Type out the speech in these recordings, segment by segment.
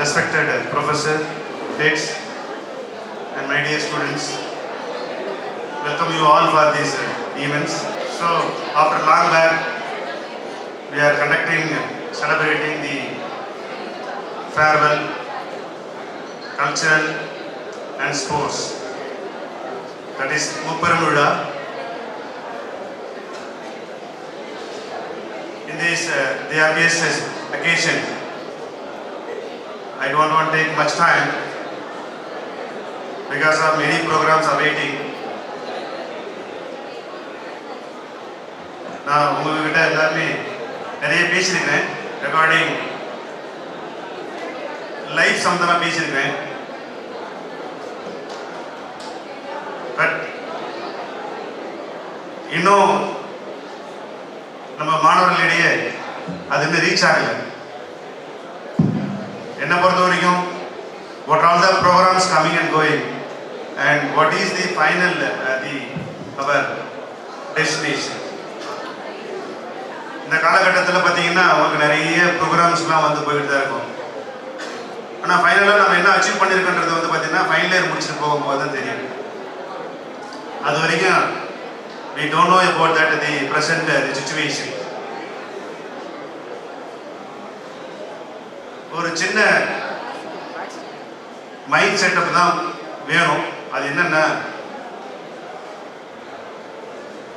respected professor, heads, and my dear students, welcome you all for these events. So, after long back, we are celebrating the farewell, cultural, and sports. That is Mupparam. In this the happiest occasion, I don't want to take much time because of many programs awaiting. நான் உங்ககிட்ட எல்லாருமே நிறைய பேசியிருக்கேன், recording life சம்பந்தமாக பேசியிருக்கேன். But இன்னும் நம்ம மாணவர்களிடையே அது இன்னும் ரீச் ஆகலை. என்னை பொறுத்த வரைக்கும் what are all the programs coming and going and what is the final our destination. இந்த காலகட்டத்தில் பார்த்தீங்கன்னா அவங்களுக்கு நிறைய ப்ரோக்ராம்ஸ்லாம் வந்து போயிட்டு தான் இருக்கும். ஆனால் ஃபைனலாக நம்ம என்ன அச்சீவ் பண்ணியிருக்கன்றது வந்து பார்த்தீங்கன்னா ஃபைனல் இயர் முடிச்சுட்டு போகும்போது தான் தெரியும். அது வரைக்கும் we don't know about that the present situation. ஒரு சின்ன மைண்ட் செட்டப் தான் வேணும். அது என்னன்னா,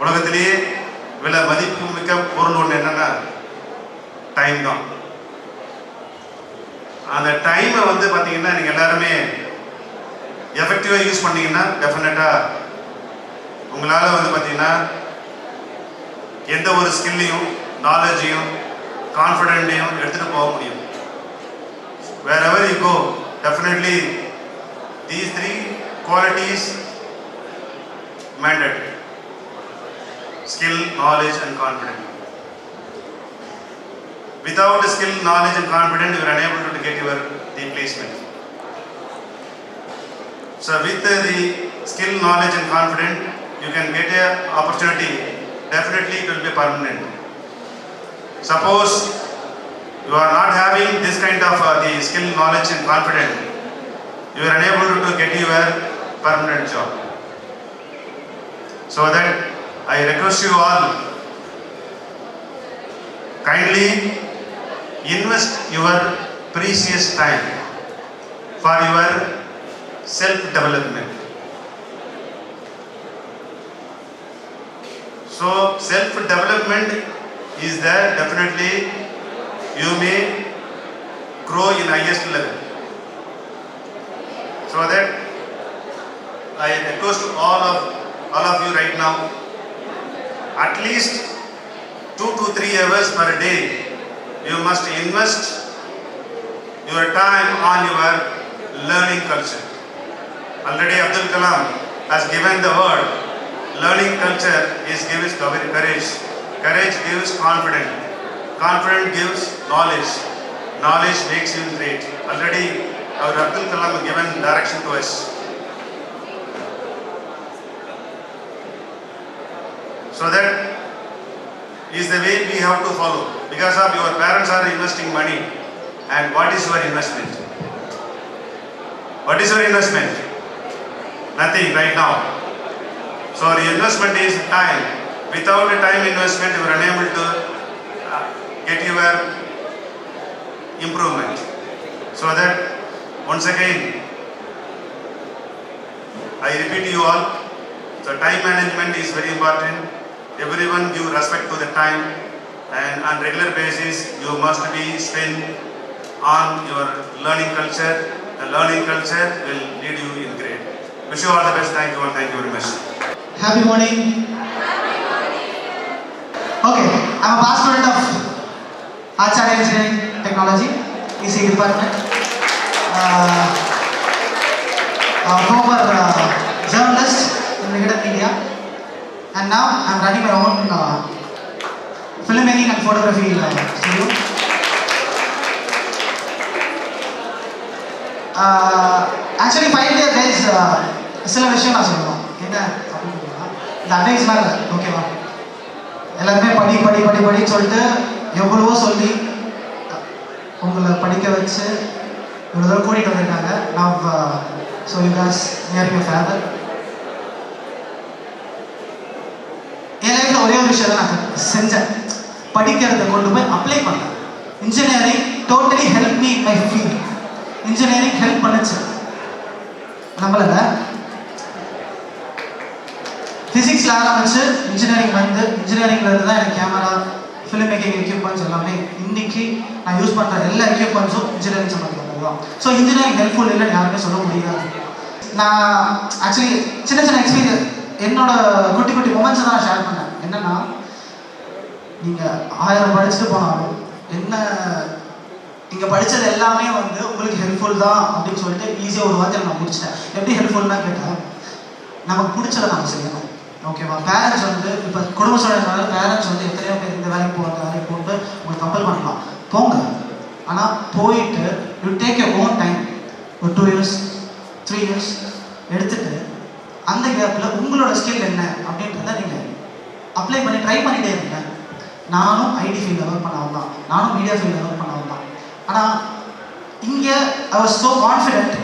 உலகத்திலேயே விலை மதிப்பு மிக்க பொருள் ஒன்று என்னன்னா டைம் தான். அந்த டைமை வந்து பார்த்தீங்கன்னா நீங்கள் எல்லாருமே எஃபெக்டிவாக யூஸ் பண்ணீங்கன்னா டெஃபினட்டாக உங்களால் வந்து பார்த்தீங்கன்னா எந்த ஒரு ஸ்கில்லையும் நாலேஜையும் கான்ஃபிடென்ட்டையும் எடுத்துகிட்டு போக முடியும். wherever you go, definitely these three qualities mandatory: skill, knowledge and confidence. Without skill, knowledge and confidence, you are unable to get your placement. So with the skill, knowledge and confidence, you can get a opportunity. Definitely it will be permanent. Suppose you are not having this kind of the skill, knowledge and confidence, you are unable to get your permanent job. So that I request you all, kindly invest your precious time for your self-development. So self-development is there, definitely you may grow in highest level. So that I request all of you right now, at least 2 to 3 hours per day, you must invest your time on your learning culture. Already Abdul Kalam has given the word, learning culture gives courage. Courage gives confidence. Confidence gives knowledge. Knowledge makes you great. Already our Abdul Kalam has given direction to us. So that is the way we have to follow. Because of your parents are investing money. And what is your investment? What is your investment? Nothing right now. So the investment is time. Without a time investment, you are unable to get your improvement. So that once again, I repeat you all, so time management is very important. Everyone give respect to the time, and on regular basis you must be spent on your learning culture. The learning culture will lead you in grade. Wish you all the best. Thank you and thank you very much. Happy morning. Okay, I'm a past student of Acharya Engineering Technology, EC department. Former journalist in Negative Media, and now I'm running my own filmmaking and photography studio. Actually, finally, there is சில விஷயம் நான் சொல்லணும். என்ன அப்படின்னா, இந்த அட்வைஸ்லாம் இல்லை, ஓகேவா? எல்லாருமே படின்னு சொல்லிட்டு எவ்வளவோ சொல்லி உங்களை படிக்க வச்சு இவ்வளோ தூரம் கூட்டிகிட்டு வந்திருக்காங்க. நான் so you guys nearing your father. என் லைஃப்பில் ஒரே ஒரு விஷயம் தான் நான் செஞ்சேன், படிக்கிறத கொண்டு போய் அப்ளை பண்ணேன். Engineering totally help me in my field. Engineering help பண்ணுச்சு. நம்மள ஃபிசிக்ஸில் ஆரம்பிச்சு இன்ஜினியரிங் வந்து இன்ஜினியரிங்ல இருந்து தான் எனக்கு கேமரா, ஃபிலிம் மேக்கிங் எக்யூப்மெண்ட்ஸ் எல்லாமே இன்னைக்கு நான் யூஸ் பண்ணுற எல்லா எக்யூப்மெண்ட்ஸும் இன்ஜினியரிங் சம்மந்தப்பட்டது தான். ஸோ இன்ஜினியரிங் ஹெல்ப்ஃபுல் இல்லைன்னு யாருமே சொல்ல முடியாது. நான் ஆக்சுவலி சின்ன சின்ன எக்ஸ்பீரியன்ஸ், என்னோட குட்டி குட்டி மொமெண்ட்ஸை தான் நான் ஷேர் பண்ணேன். என்னன்னா, நீங்கள் 1000 படிச்சுட்டு போனாலும் என்ன, நீங்கள் படித்தது எல்லாமே வந்து உங்களுக்கு ஹெல்ப்ஃபுல் தான் அப்படின்னு சொல்லிட்டு ஈஸியாக ஒரு வார்த்தையில் நான் முடிச்சிட்டேன். எப்படி ஹெல்ப்ஃபுல்னா கேட்டால், நமக்கு பிடிச்சதை நம்ம செய்யணும். ஓகேவா? பேரண்ட்ஸ் வந்து இப்போ குடும்ப சூழல்னால பேரண்ட்ஸ் வந்து எத்தனையோ பேர் இந்த வேலைக்கு போகிறது வேலைக்கு போட்டு உங்களுக்கு கம்பல் பண்ணலாம், போங்க. ஆனால் போயிட்டு you take your own time, ஒரு 2 years 3 years எடுத்துட்டு அந்த கேப்பில் உங்களோட ஸ்கில் என்ன அப்படின்றத நீங்கள் அப்ளை பண்ணி ட்ரை பண்ணிகிட்டே இருங்க. நானும் ஐடி ஃபீல்டில் ஒர்க் பண்ணவங்க தான், நானும் மீடியா ஃபீல்டில் ஒர்க் பண்ணவங்க தான். ஆனால் இங்கே ஐ வாஸ் ஸோ கான்ஃபிடென்ட்,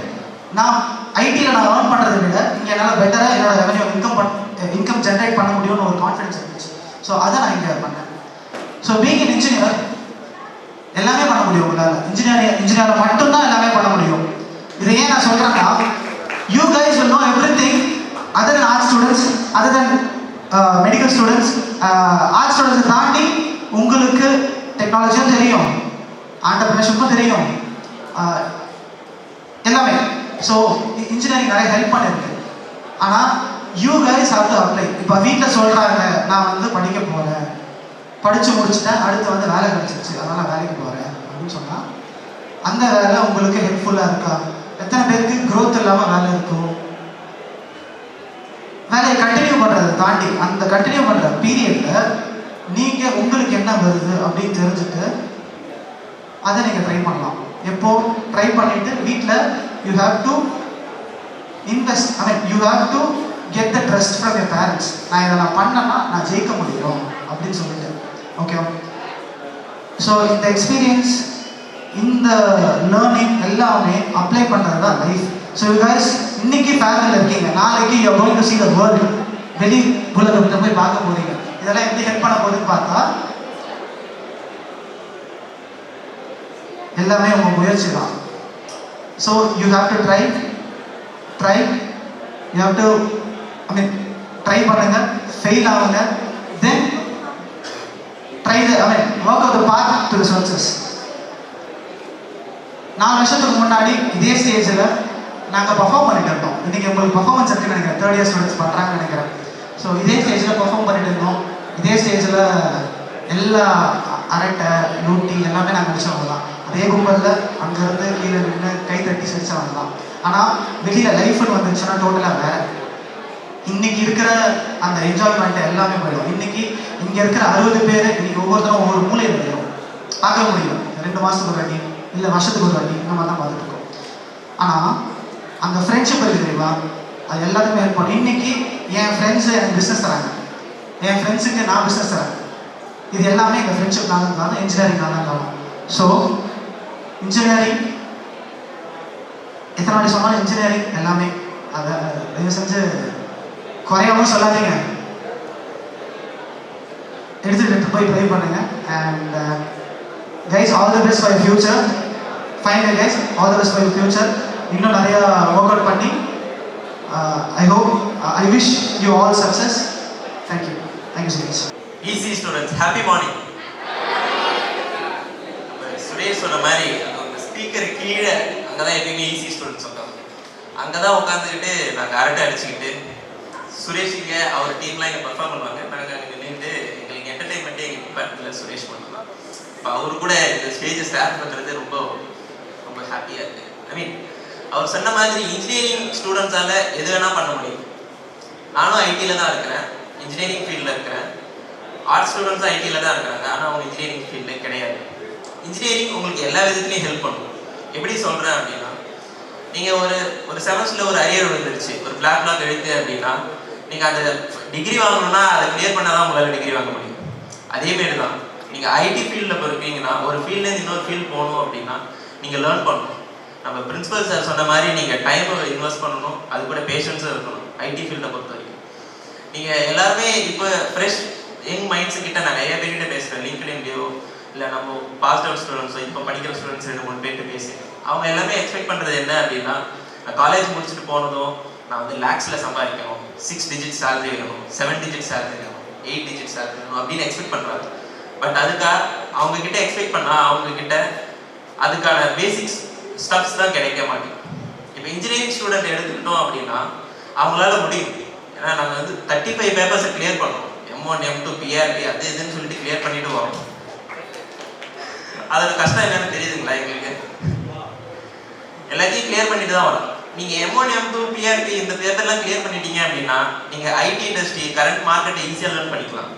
நான் ஐடியில் நான் ஏர்ன் பண்ணுறதை விட இங்கே என்னால் பெட்டராக என்னோட ரெவன்யூ இன்கம் ஜென்ரேட் பண்ண முடியும்னு ஒரு கான்ஃபிடன்ஸ் இருந்துச்சு. ஸோ அதை நான் இங்கே பண்ணேன். ஸோ பீயிங் அன் இன்ஜினியர் எல்லாமே பண்ண முடியும் உங்களால். இன்ஜினியரை மட்டும்தான் எல்லாமே பண்ண முடியும். இதை ஏன் நான் சொல்கிறேன்னா, you guys will know everything other than arts students, other than medical students. Arts ஸ்டூடெண்ட்ஸை தாண்டி உங்களுக்கு டெக்னாலஜியும் தெரியும், ஆண்டர்பிரினர்ஷிப்பும் தெரியும், எல்லாமே. ஸோ இன்ஜினியரிங் நிறைய ஹெல்ப் பண்ணிருக்கு. ஆனால் you guys have to apply. இப்போ வீட்டில் சொல்கிறாங்க, நான் வந்து படிக்க போகிறேன், படித்து முடிச்சுட்டேன், அடுத்து வந்து வேலை கிடச்சிருச்சு, அதனால் வேலைக்கு போகிறேன் அப்படின்னு சொன்னால் அந்த வேலை உங்களுக்கு ஹெல்ப்ஃபுல்லாக இருக்கா? எத்தனை பேருக்கு க்ரோத் இல்லாமல் வேலை இருக்கும்? வேலையை கண்டினியூ பண்ணுறதை தாண்டி அந்த கண்டினியூ பண்ணுற பீரியடில் நீங்கள் உங்களுக்கு என்ன வருது அப்படின்னு தெரிஞ்சுட்டு அதை நீங்கள் ட்ரை பண்ணலாம். எப்போ ட்ரை பண்ணிவிட்டு வீட்டில் you have to invest, I mean you have to get the trust from your parents. நான் இதை நான் பண்ணேன்னா நான் ஜெயிக்க முடியும் அப்படின்னு சொல்லிட்டு. ஓகேவா? ஸோ இந்த எக்ஸ்பீரியன்ஸ், இந்த லேர்னிங் எல்லாமே அப்ளை பண்ணுறது தான் லைஃப். ஸோ யூ கைஸ் இன்னைக்கு ஃபேமிலியில் இருக்கீங்க, நாளைக்கு you are going to see the world. வெளி உலகத்தை போய் பார்க்க போறீங்க. இதெல்லாம் எப்படி ஹெல்ப் பண்ண போகுதுன்னு பார்த்தா, எல்லாமே உங்கள் முயற்சி தான். So you have to try, you have to try பண்ணுங்க, ஃபெயில் ஆகுங்க, then try work out the path to the success. 4 வருஷத்துக்கு முன்னாடி இதே ஸ்டேஜில் நாங்கள் பர்ஃபார்ம் பண்ணிட்டு இருந்தோம். இன்றைக்கி உங்களுக்கு பர்ஃபார்மன்ஸ் இருக்குன்னு நினைக்கிறேன், 3rd year ஸ்டூடெண்ட்ஸ் பண்ணுறாங்கன்னு நினைக்கிறேன். ஸோ இதே ஸ்டேஜில் பர்ஃபார்ம் பண்ணிட்டு இருந்தோம். இதே ஸ்டேஜில் எல்லா அரட்டை லூட்டி எல்லாமே நாங்கள் முடிச்சவங்க தான். அதே கும்பலில் அங்கேருந்து கீழே நின்று கை தட்டி சிரிச்சவங்க தான். ஆனால் வெளியில் லைஃப்னு வந்துச்சுன்னா டோட்டலாக வேறு. இன்னைக்கு இருக்கிற அந்த என்ஜாய்மெண்ட் எல்லாமே போயிடும். இன்னைக்கு இங்கே இருக்கிற 60 பேர் இன்னைக்கு ஒவ்வொருத்தரும் ஒவ்வொரு மூலையில் போயிடும். பார்க்க முடியும் 2 மாதத்துக்கு ஒரு வாட்டி, இல்லை வருஷத்துக்கு ஒரு வாட்டி நம்ம தான் பார்த்துட்டு இருக்கோம். ஆனால் அந்த ஃப்ரெண்ட்ஷிப் இருக்குது தெரியுமா, அது எல்லாத்துக்குமே ஹெல்ப் பண்ணும். இன்னைக்கு என் ஃப்ரெண்ட்ஸு எனக்கு பிஸ்னஸ் தராங்க, என் ஃப்ரெண்ட்ஸுக்கு நான் பிஸ்னஸ் தரேன். இது எல்லாமே எங்கள் ஃப்ரெண்ட்ஷிப்னால இருந்தாலும் இன்ஜினியரிங்னால இருந்தாலும். ஸோ இன்ஜினியரிங் எத்தனை வாட்டி சொன்னாலும் இன்ஜினியரிங் எல்லாமே, அதை தயவு செஞ்சு குறையாமல் சொல்லாதீங்க, எடுத்துகிட்டு போய் ட்ரை பண்ணுங்க. And guys, all the best for your future. Final guys, all the best for your future. இன்னும் நிறையா ஒர்க் அவுட் பண்ணி I wish you all success. Thank you so much. Easy students, happy morning. Suresh சொன்ன மாதிரி அந்த speaker கீழே அங்கே தான் எப்பயுமே ஈஸி ஸ்டூடெண்ட்ஸ் உட்காந்து, அங்கே தான் உட்காந்துக்கிட்டு நாங்கள் அரட்டை அடிச்சுக்கிட்டு சுரேஷ் இங்கே அவர் டீம்லாம் இங்கே பர்ஃபார்ம் பண்ணுவாங்க. நாங்கள் அங்கே நின்றுட்டு எங்களுக்கு என்டர்டைன்மெண்ட்டே எங்கள் டிபார்ட்மெண்ட்டில் சுரேஷ் பண்ணலாம். இப்போ அவரு கூட இந்த ஸ்டேஜை ஷேர் பண்ணுறது ரொம்ப ரொம்ப ஹாப்பியாக இருக்குது. ஐ மீன் அவர் சொன்ன மாதிரி இன்ஜினியரிங் ஸ்டூடெண்ட்ஸால் எது வேணால் பண்ண முடியும். நானும் ஐடியில் தான் இருக்கிறேன், இன்ஜினியரிங் ஃபீல்டில் இருக்கிறேன். ஆர்ட்ஸ் ஸ்டூடெண்ட்ஸும் ஐடியில் தான் இருக்கிறாங்க, ஆனால் அவங்க இன்ஜினியரிங் ஃபீல்டில் கிடையாது. இன்ஜினியரிங் உங்களுக்கு எல்லா விதத்துலையும் ஹெல்ப் பண்ணும். எப்படி சொல்கிறேன் அப்படின்னா, நீங்கள் ஒரு செமஸ்டரில் ஒரு அரியர் விழுந்துருச்சு, ஒரு பிளாக் எழுத்து அப்படின்னா, நீங்கள் அந்த டிகிரி வாங்கணும்னா அதை கிளியர் பண்ணால் தான் உங்களால் டிகிரி வாங்க முடியும். அதேமாரி தான் நீங்கள் ஐடி ஃபீல்டில் இப்போ இருக்கீங்கன்னா, ஒரு ஃபீல்ட்லேருந்து இன்னொரு ஃபீல்டு போகணும் அப்படின்னா நீங்கள் லேர்ன் பண்ணணும். நம்ம பிரின்சிபல் சார் சொன்ன மாதிரி நீங்கள் டைம் இன்வெஸ்ட் பண்ணணும், அது கூட பேஷன்ஸும் இருக்கணும். ஐடி ஃபீல்டை பொறுத்த வரைக்கும் நீங்கள் எல்லாருமே இப்போ ஃப்ரெஷ் யங் மைண்ட்ஸு கிட்ட நான் நிறைய பேர்கிட்ட பேசுகிறேன், லிங்க்டின்லையோ இல்லை நம்ம பாஸ்ட் அவுட் ஸ்டூடெண்ட்ஸோ இப்போ படிக்கிற ஸ்டூடெண்ட்ஸ் 2-3 பேர்கிட்ட பேசி அவங்க எல்லாமே எக்ஸ்பெக்ட் பண்ணுறது என்ன அப்படின்னா, நான் காலேஜ் முடிச்சுட்டு போனதும் நான் வந்து லேக்ஸில் சம்பாதிக்கணும், 6 டிஜிட் சேலரி வேணும், 7 டிஜிட் சேலரி வேணும், 8 டிஜிட் சேலரி வேணும் அப்படின்னு எக்ஸ்பெக்ட் பண்ணுறாங்க. பட் அதுக்காக அவங்கக்கிட்ட எக்ஸ்பெக்ட் பண்ணால் அவங்கக்கிட்ட அதுக்கான பேசிக்ஸ் ஸ்டப்ஸ் தான் கிடைக்க மாட்டேங்குது. இப்போ இன்ஜினியரிங் ஸ்டூடெண்ட் எடுத்துக்கிட்டோம் அப்படின்னா அவங்களால முடியும். ஏன்னா நாங்கள் வந்து 35 பேப்பர்ஸை கிளியர் பண்ணோம், M1 M2 PRP அது இதுன்னு சொல்லிட்டு கிளியர் பண்ணிட்டு வரோம். அதோட கஷ்டம் என்னன்னு தெரியுதுங்களா எங்களுக்கு? எல்லாத்தையும் கிளியர் பண்ணிட்டு தான் வரோம். நீங்கள் M1 M2 PRP இந்த பேப்பர்லாம் கிளியர் பண்ணிட்டீங்க அப்படின்னா நீங்கள் ஐடி இண்டஸ்ட்ரி கரண்ட் மார்க்கெட்டை ஈஸியாக லேர்ன் பண்ணிக்கலாம்.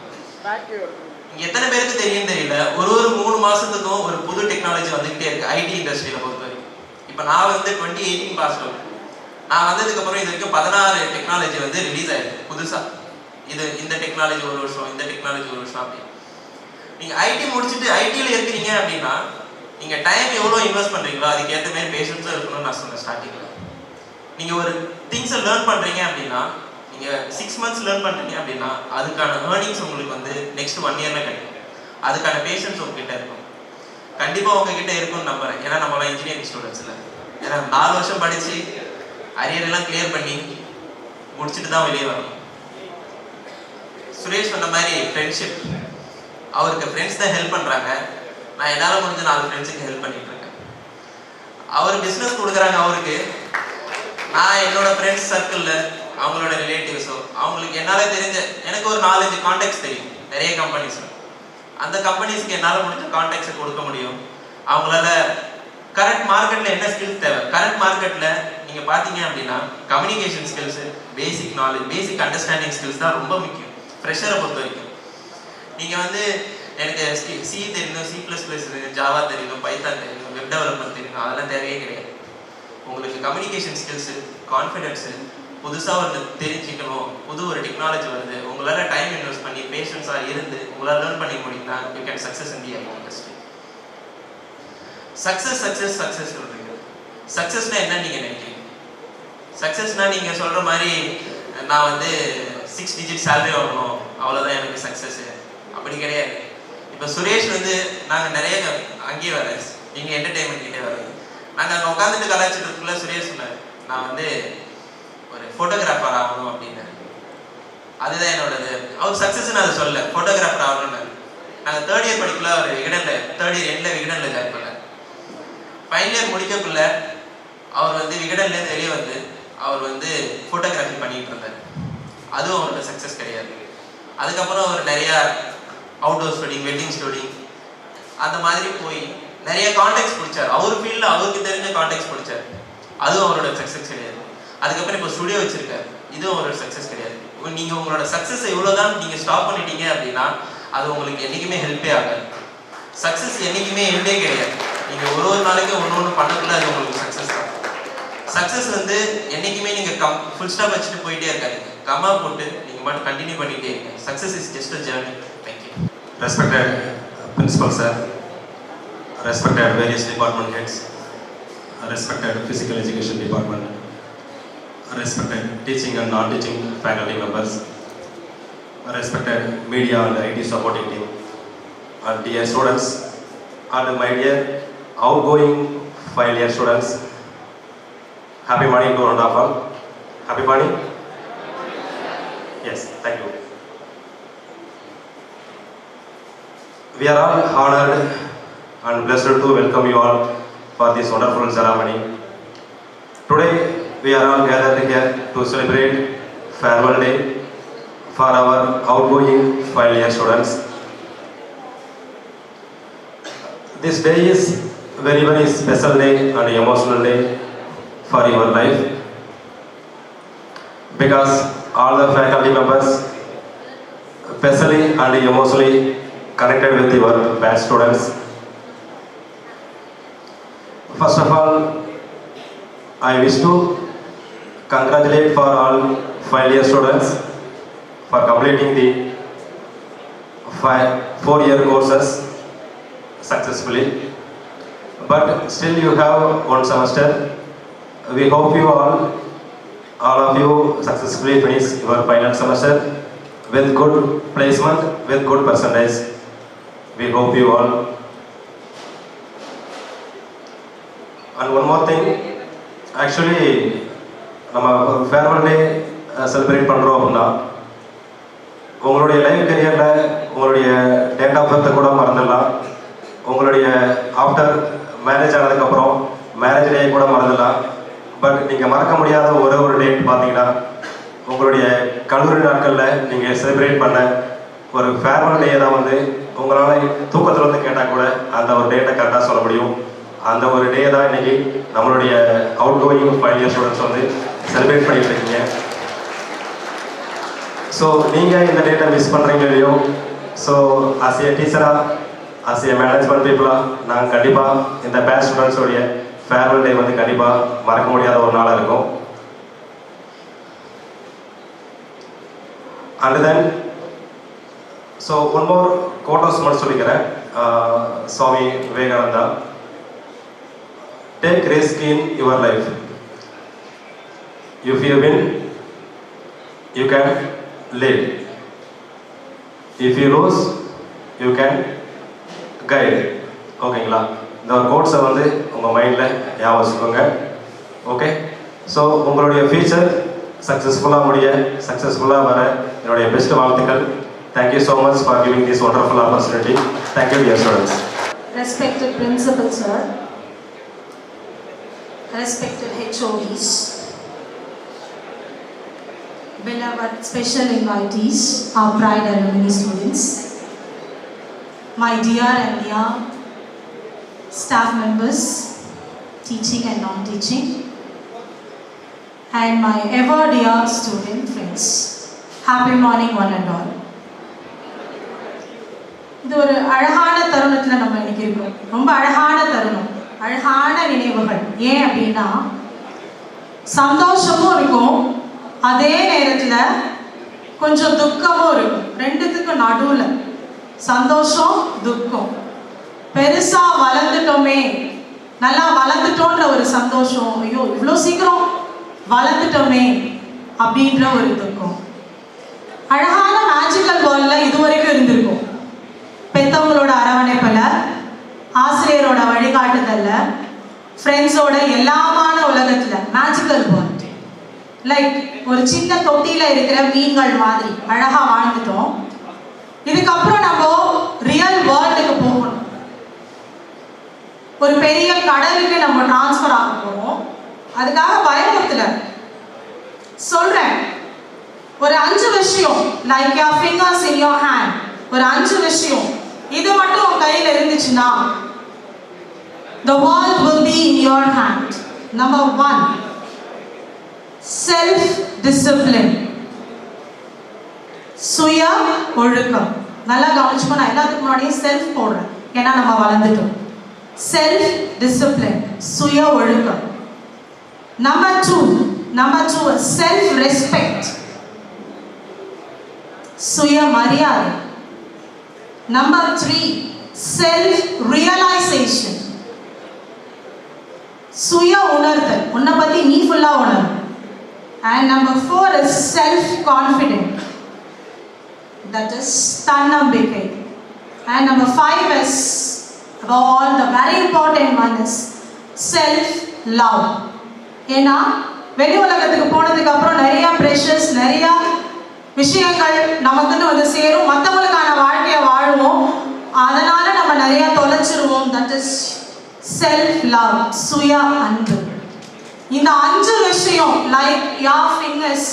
இங்கே எத்தனை பேருக்கு தெரியும் தெரியல, ஒரு 3 மாதத்துக்கும் ஒரு புது டெக்னாலஜி வந்துக்கிட்டே இருக்குது ஐடி இண்டஸ்ட்ரியில் பொறுத்த வரைக்கும். இப்போ நான் வந்து 2018 பாஸ் அவுட், நான் வந்ததுக்கப்புறம் இது வரைக்கும் 16 டெக்னாலஜி வந்து ரிலீஸ் ஆயிருக்கு புதுசாக. இந்த டெக்னாலஜி ஒரு வருஷம், இந்த டெக்னாலஜி ஒரு வருஷம் அப்படி. நீங்கள் ஐடி முடிச்சுட்டு ஐடியில் இருக்கிறீங்க அப்படின்னா நீங்கள் டைம் எவ்வளோ இன்வெஸ்ட் பண்ணுறீங்களோ அதுக்கேற்ற மாதிரி பேஷன்ஸாக இருக்கணும்னு நான் சொன்னேன் ஸ்டார்டிங்கில். நீங்கள் ஒரு திங்ஸை லேர்ன் பண்ணுறீங்க அப்படின்னா, நீங்கள் 6 மந்த்ஸ் லேர்ன் பண்ணுறீங்க அப்படின்னா அதுக்கான ஏர்னிங்ஸ் உங்களுக்கு வந்து நெக்ஸ்ட் 1 இயரில் கிடைக்கும். அதுக்கான பேஷன்ஸ் உங்ககிட்ட இருக்கும், கண்டிப்பாக உங்ககிட்ட இருக்கும்னு நம்புறேன். ஏன்னா நம்மளாம் இன்ஜினியரிங் ஸ்டூடெண்ட்ஸ் இல்லை. ஏன்னா 4 வருஷம் படித்து அரியரெல்லாம் கிளியர் பண்ணி முடிச்சுட்டு தான் வெளியே வரணும். சுரேஷ் சொன்ன மாதிரி ஃப்ரெண்ட்ஷிப், அவருக்கு ஃப்ரெண்ட்ஸ் தான் ஹெல்ப் பண்ணுறாங்க. நான் என்னால் முடிஞ்ச 4 ஃப்ரெண்ட்ஸுக்கு ஹெல்ப் பண்ணிட்டு இருக்கேன். அவர் பிஸ்னஸ் கொடுக்குறாங்க அவருக்கு, நான் என்னோட ஃப்ரெண்ட்ஸ் சர்க்கிளில் அவங்களோட ரிலேட்டிவ்ஸோ அவங்களுக்கு என்னால் தெரிஞ்ச எனக்கு ஒரு 4-5 கான்டாக்ட்ஸ் தெரியும் நிறைய கம்பெனிஸ். அந்த கம்பெனிஸ்க்கு என்னால் முடிஞ்ச கான்டாக்ட்ஸை கொடுக்க முடியும். அவங்களால கரண்ட் மார்க்கெட்டில் என்ன ஸ்கில்ஸ் தேவை, கரண்ட் மார்க்கெட்டில் நீங்கள் பார்த்தீங்க அப்படின்னா communication skills, basic knowledge, basic understanding skills தான் ரொம்ப முக்கியம் ஃப்ரெஷரை பொறுத்த வரைக்கும். நீங்கள் வந்து எனக்கு சி தெரியணும், C++ தெரியும், ஜாவா தெரியணும், பைத்தான் தெரியணும், வெப் டெவலப்மெண்ட் தெரியணும், அதெல்லாம் தேவையே கிடையாது. உங்களுக்கு கம்யூனிகேஷன் ஸ்கில்ஸு, கான்ஃபிடென்ஸு, புதுசாக ஒன்று தெரிஞ்சுக்கணும், புது ஒரு டெக்னாலஜி வருது, உங்களால் டைம் இன்வெஸ்ட் பண்ணி பேஷன்ஸாக இருந்து உங்களால் லேர்ன் பண்ணி முடியும்னா you can success in the industry. Success சொல்கிறீங்க. சக்ஸஸ்னால் என்ன நீங்கள் நினைக்கிறீங்க? சக்ஸஸ்னால் நீங்கள் சொல்கிற மாதிரி நான் வந்து 6 டிஜிட் சேலரி வாங்கணும் அவ்வளோதான் எனக்கு சக்ஸஸ்ஸு, அப்படி கிடையாது. இப்போ சுரேஷ் வந்து நாங்கள் நிறைய அங்கேயே வர நீங்கள் என்டர்டெயின்மெண்ட் கிட்டே வர்றது, நாங்கள் அங்கே உட்காந்துட்டு கலாச்சிட்டு இருக்குள்ள சுரேஷ் சொன்னார் நான் வந்து ஒரு ஃபோட்டோகிராஃபர் ஆகணும் அப்படின்னு. அதுதான் என்னோடது. அவர் சக்ஸஸ்ன்னு அதை சொல்ல, ஃபோட்டோகிராஃபர் ஆகணும்னு. நாங்கள் 3rd இயர் படிக்கல, அவர் விகடனில் 3rd இயர் எண்டில் விகடனில் ஜாயின் பண்ணார். ஃபைனல் இயர் முடிக்கக்குள்ள அவர் வந்து விகடன்லேருந்து வெளியே வந்து அவர் வந்து ஃபோட்டோகிராஃபி பண்ணிகிட்டு இருந்தார். அதுவும் அவரோட சக்ஸஸ் கிடையாது. அதுக்கப்புறம் அவர் நிறையா அவுட்டோர் ஸ்டடிங், வெட்டிங் ஸ்டடிங் அந்த மாதிரி போய் நிறைய கான்டாக்ட்ஸ் பிடிச்சார். அவர் ஃபீல்டில் அவருக்கு தெரிஞ்ச கான்டாக்ட்ஸ் பிடிச்சார். அதுவும் அவரோட சக்ஸஸ் கிடையாது. அதுக்கப்புறம் இப்போ ஸ்டுடியோ வச்சிருக்காரு, இதுவும் அவரோட சக்ஸஸ் கிடையாது. நீங்கள் உங்களோட சக்ஸஸை எவ்வளோதான் நீங்கள் ஸ்டாப் பண்ணிட்டீங்க அப்படின்னா அது உங்களுக்கு என்றைக்குமே ஹெல்ப்பே ஆகாது. சக்ஸஸ் என்றைக்குமே எண்டே கிடையாது. நீங்கள் ஒரு நாளைக்கு ஒன்று பண்ணக்குள்ள அது உங்களுக்கு சக்ஸஸ் தான். சக்ஸஸ் வந்து என்றைக்குமே நீங்கள் ஃபுல் ஸ்டாப் வச்சுட்டு போயிட்டே இருக்காதுங்க, கம்மா போட்டு நீங்கள் மட்டும் கண்டினியூ பண்ணிகிட்டே இருங்க. Success is just a journey. Thank you. Respected Principal Sir, respected various department heads, respected Physical Education Department, respected teaching and non-teaching faculty members, respected media and IT supporting team, and dear students, and my dear outgoing final year students, happy morning to one and all. Happy morning. Yes, thank you. We are all honored and blessed to welcome you all for this wonderful ceremony. Today we are all gathered here to celebrate farewell day for our outgoing final year students. This day is very special day and emotional day for your life, because all the faculty members specially and emotionally connected with your batch students. First of all, I wish to congratulate for all final year students for completing the 4-year courses successfully. but still you have one semester. We hope you all of you successfully finish your final semester with good placement, with good percentage. We hope you all. And one more thing, actually நம்ம farewell day celebrate பண்ணுறோம் அப்படின்னா உங்களுடைய life கரியரில் உங்களுடைய date of பர்த்தை கூட மறந்துடலாம். உங்களுடைய after marriage ஆனதுக்கப்புறம் marriage டே கூட மறந்துடலாம். But நீங்கள் மறக்க முடியாத ஒரே ஒரு டேட் பார்த்தீங்கன்னா உங்களுடைய கல்லூரி நாட்களில் நீங்கள் செலிப்ரேட் பண்ண ஒரு ஃபேர்வெல் டே தான் வந்து உங்களால் தூக்கத்தில் வந்து கேட்டால் கூட அந்த ஒரு டேட்டை கரெக்டாக சொல்ல முடியும். அந்த ஒரு டே தான் இன்றைக்கி நம்மளுடைய out going final year students வந்து செலிப்ரேட் பண்ணிட்டு இருக்கீங்க. ஸோ நீங்கள் இந்த டேட்டை மிஸ் பண்ணுறீங்க இல்லையோ, ஸோ ஆஸ் ஏ டீச்சராக ஆஸ் ஏ மேனேஜ்மெண்ட் பீப்புளாக நாங்கள் கண்டிப்பாக இந்த பேட்ச் ஸ்டூடெண்ட்ஸோடைய ஃபேர்வெல் டே வந்து கண்டிப்பாக மறக்க முடியாத ஒரு நாளாக இருக்கும். And then so one more quotes மட்டும் சொல்லிக்கிறேன். Swami Vivekananda, take risk in your life. If you win, you can live. If you lose, you can guide. ஓகேங்களா? இந்த ஒரு கோட்ஸை வந்து உங்கள் மைண்டில் ஞாபகம் வச்சுக்கோங்க. ஓகே, ஸோ உங்களுடைய ஃபியூச்சர் சக்ஸஸ்ஃபுல்லாக வர என்னுடைய பெஸ்ட் வாழ்த்துக்கள். Thank you so much for giving this wonderful opportunity. Thank you dear students. Respected Principal Sir, respected HODs, beloved special invitees, our pride alumni students, my dear and dear staff members, teaching and non-teaching, and my ever dear student friends. Happy morning one and all. இது ஒரு அழகான தருணத்தில் நம்ம இன்னைக்கு இருக்கோம். ரொம்ப அழகான தருணம், அழகான நினைவுகள். ஏன் அப்படின்னா சந்தோஷமும் இருக்கும், அதே நேரத்தில் கொஞ்சம் துக்கமும் இருக்கும். ரெண்டுத்துக்கும் நடுவில் சந்தோஷம் துக்கம். பெருசாக வளர்ந்துட்டோமே, நல்லா வளர்ந்துட்டோன்ற ஒரு சந்தோஷம், ஐயோ இவ்வளோ சீக்கிரம் வளர்ந்துட்டோமே அப்படின்ற ஒரு துக்கம். அழகான மேஜிக்கல் வேர்ல்டில் இது வரைக்கும் இருந்திருக்கும். பெற்றவங்களோட அரவணைப்பில், ஆசிரியரோட வழிகாட்டுதலில், ஃப்ரெண்ட்ஸோட எல்லாமான உலகத்தில் மேஜிக்கல் வேர்ல்ட். லைக் ஒரு சின்ன தொட்டியில் இருக்கிற மீன்கள் மாதிரி அழகாக வாழ்ந்துட்டோம். இதுக்கப்புறம் நம்ம ரியல் வேர்ல்டுக்கு போகணும். ஒரு பெரிய கடலுக்கு நம்ம டிரான்ஸ்ஃபர் ஆக போகிறோம். அதுக்காக பயமுறுத்தல சொல்கிறேன். ஒரு 5 விஷயம், like your fingers in your hand, ஒரு 5 விஷயம் இது மட்டும் உன் கையில் இருந்துச்சுன்னா the world will be in your hand. Number 1, self discipline, சுய ஒழுக்கம். நல்லா கவனிச்சுக்கோ, நான் எல்லாத்துக்கு முன்னாடியும் செல்ஃப் போடுறேன், ஏன்னா நம்ம வளர்ந்துட்டோம். செல்ஃப் டிசிப்ளின், சுய ஒழுக்கம். நம்பர் 2 செல்ஃப் ரெஸ்பெக்ட், சுய மரியாதை. நம்பர் 3 செல்ஃப் ரியலைசேஷன், சுய உணர்தல், உன்னை பத்தி நீ ஃபுல்லா உணர். And number 4 is self-confident, that is தன்னம்பிக்கை. And number 5 is, above all, the very important one is self-love. ஏன்னா வெளி உலகத்துக்கு போனதுக்கு அப்புறம் நிறைய ப்ரெஷர்ஸ், நிறைய விஷயங்கள் நமக்குன்னு வந்து சேரும். மற்றவங்களுக்கான வாழ்க்கையை வாழ்வோம், அதனால நம்ம நிறைய தொலைச்சிருவோம். தட் இஸ் self-love, சுய அன்பு. இந்த 5 விஷயம், like your fingers,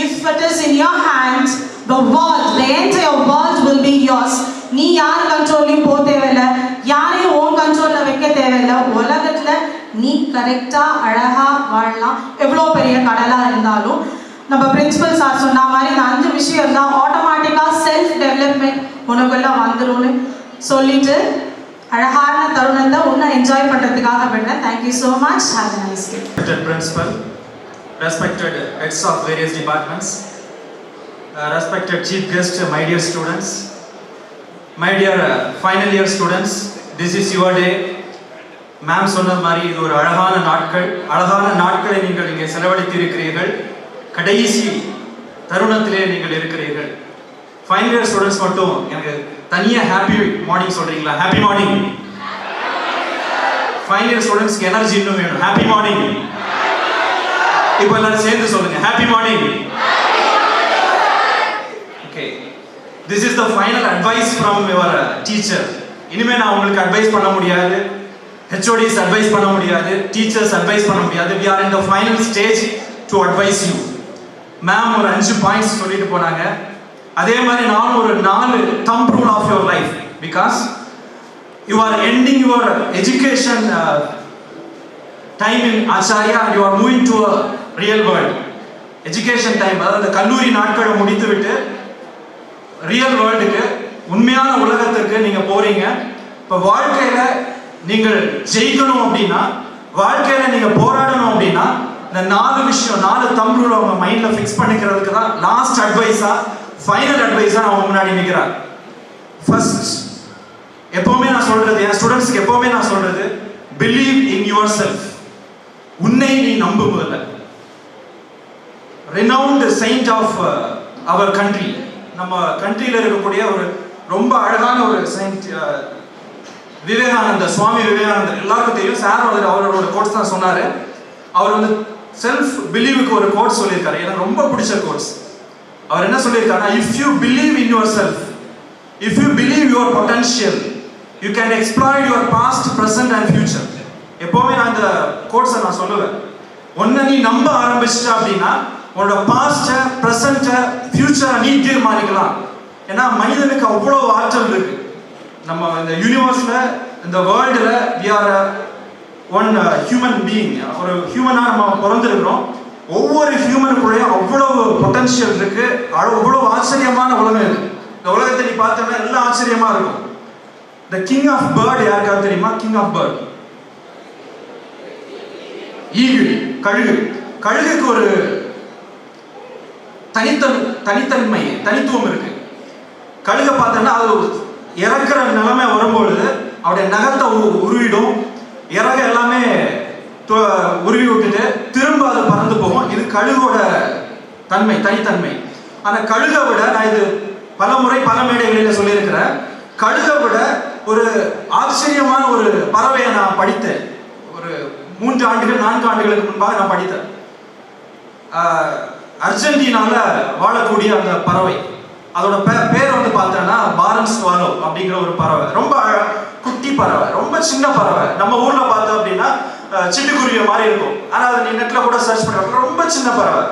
if it is in your hands, the world, the entire world will be yours. நீ யார் கண்ட்ரோல்லையும் போக தேவையில்லை, யாரையும் உன் கண்ட்ரோலில் வைக்க தேவையில்லை. உலகத்தில் நீ கரெக்டாக அழகாக வாழலாம், எவ்வளோ பெரிய கடலாக இருந்தாலும். நம்ம பிரின்சிபல் சார் சொன்ன மாதிரி இந்த 5 விஷயம் தான் ஆட்டோமேட்டிக்காக செல்ஃப் டெவலப்மெண்ட் உனக்குள்ள வந்துடும்னு சொல்லிட்டு அழகான தருணத்தை இன்னும் என்ஜாய் பண்ணுறதுக்காக விடுறேன். Thank you so much. Have a nice day. Respected principal, respected heads of various departments, respected chief guest, my dear students, my dear final year students, this is your day. Ma'am சொன்னது மாதிரி இது ஒரு அழகான நாட்களை நீங்கள் இங்கே செலவழித்து இருக்கிறீர்கள். கடைசி தருணத்திலே நீங்கள் இருக்கிறீர்கள். ஃபைனல் இயர் ஸ்டூடெண்ட்ஸ் மட்டும் எனக்கு தனியாக ஹாப்பி மார்னிங் சொல்றீங்களா? Happy morning. ஃபைனல் இயர் ஸ்டூடெண்ட்ஸ்க்கு எனர்ஜி இன்னும் வேணும். Happy morning. இப்போ எல்லாரும் சேர்ந்து சொல்லுங்க, happy morning. Okay, this is the final advice from your teacher. இனிமே நான் உங்களுக்கு அட்வைஸ் பண்ண முடியாது, HODs அட்வைஸ் பண்ண முடியாது, டீச்சர்ஸ் அட்வைஸ் பண்ண முடியாது. we are in the final stage to advise you. Ma'am ஒரு 5 பாயிண்ட்ஸ் சொல்லிட்டு போனாங்க. அதே மாதிரி நானும் ஒரு 4 thumb rule of your life, because you are ending your education time in Acharya and you are moving to a real world. education time, அதாவது கல்லூரி நாட்களை முடித்து விட்டு ரியல் வேர்ல்டுக்கு, உண்மையான உலகத்திற்கு நீங்க போறீங்க. இப்போ வாழ்க்கையில நீங்கள் ஜெயிக்கணும் அப்படின்னா, வாழ்க்கையில நீங்க போராடணும் அப்படின்னா, இந்த 4 விஷயம் 4 தம்ப் ரூல் உங்க மைண்ட்ல ஃபிக்ஸ் பண்ணிக்கிறதுக்கு தான் லாஸ்ட் அட்வைஸா, ஃபைனல் அட்வைஸா நான் உங்க முன்னாடி நிற்கிறேன். ஃபர்ஸ்ட், எப்பவுமே நான் சொல்றது, என் ஸ்டூடெண்ட்ஸ்க்கு எப்பவுமே நான் சொல்றது, பிலீவ் இன் யுவர் செல்ஃப். உன்னை நீ நம்பு. முதல்ல renowned saint of our country, நம்ம கண்ட்ரியில இருக்கக்கூடிய ஒரு ரொம்ப அழகான ஒரு செயின்ட் விவேகானந்தர், சுவாமி விவேகானந்தர். எல்லாருக்கும் தெரியும். சார் அவரோட கோட்ஸ் தான் சொன்னாரு. அவர் வந்து செல்ஃப் பிலீவுக்கு ஒரு கோட்ஸ் சொல்லியிருக்காரு, எனக்கு ரொம்ப பிடிச்ச கோட்ஸ். அவர் என்ன சொல்லியிருக்காருன்னா, if you believe in yourself, if you believe your potential, you can exploit your past, present and future. எப்பவுமே நான் இந்த கோட்ஸை நான் சொல்லுவேன். ஒன்றை நீ நம்ப ஆரம்பிச்சிட்ட அப்படின்னா உன்னோட பாஸ்ட்டை, ப்ரெசண்ட்டை, ஃபியூச்சரை நீ தீர்மானிக்கலாம். ஏன்னா மனிதனுக்கு அவ்வளோ ஆற்றல் இருக்கு. நம்ம இந்த யூனிவர்ஸ்ல, இந்த வேர்ல்டுல we are one human being. ஒரு ஹியூமனா நம்ம பிறந்திருக்கிறோம். ஒவ்வொரு ஹியூமனுக்குள்ளேயும் அவ்வளவு பொட்டன்ஷியல் இருக்கு. அவ்வளவு ஆச்சரியமான உலகம் இது. இந்த உலகத்தை நீ பார்த்தோம்னா எல்லாம் ஆச்சரியமா இருக்கும். the king of bird யாருக்காவது தெரியுமா? king of bird ஈகிள், கழுகு. கழுகுக்கு ஒரு தனித்துவம் இருக்கு. கழுகை பார்த்தோம்னா அது இறக்குற நிலைமை வரும்பொழுது அவருடைய நகத்தை உருவிடும், இறக எல்லாமே உருவி விட்டுட்டு திரும்ப அது பறந்து போகும். இது கழுகோட தனித்தன்மை. ஆனால் கழுகை விட, நான் இது பல முறை பல மேடைகளில் சொல்லியிருக்கிறேன், கழுகை விட ஒரு ஆச்சரியமான ஒரு பறவையை நான் படித்தேன். ஒரு 3 ஆண்டுகள் 4 ஆண்டுகளுக்கு முன்பாக நான் படித்தேன். அர்ஜென்டினால வாழக்கூடிய அந்த பறவை, அதோட பேர் வந்து பார்த்தோன்னா பாரன் ஸ்வாலோ அப்படிங்கிற ஒரு பறவை. ரொம்ப குட்டி பறவை, ரொம்ப சின்ன பறவை. நம்ம ஊர்ல பார்த்தோம் அப்படின்னா சிட்டுக்குருவிய மாதிரி இருக்கும். ஆனால் அதை நீ நெட்ல கூட சர்ச் பண்ண, ரொம்ப சின்ன பறவை.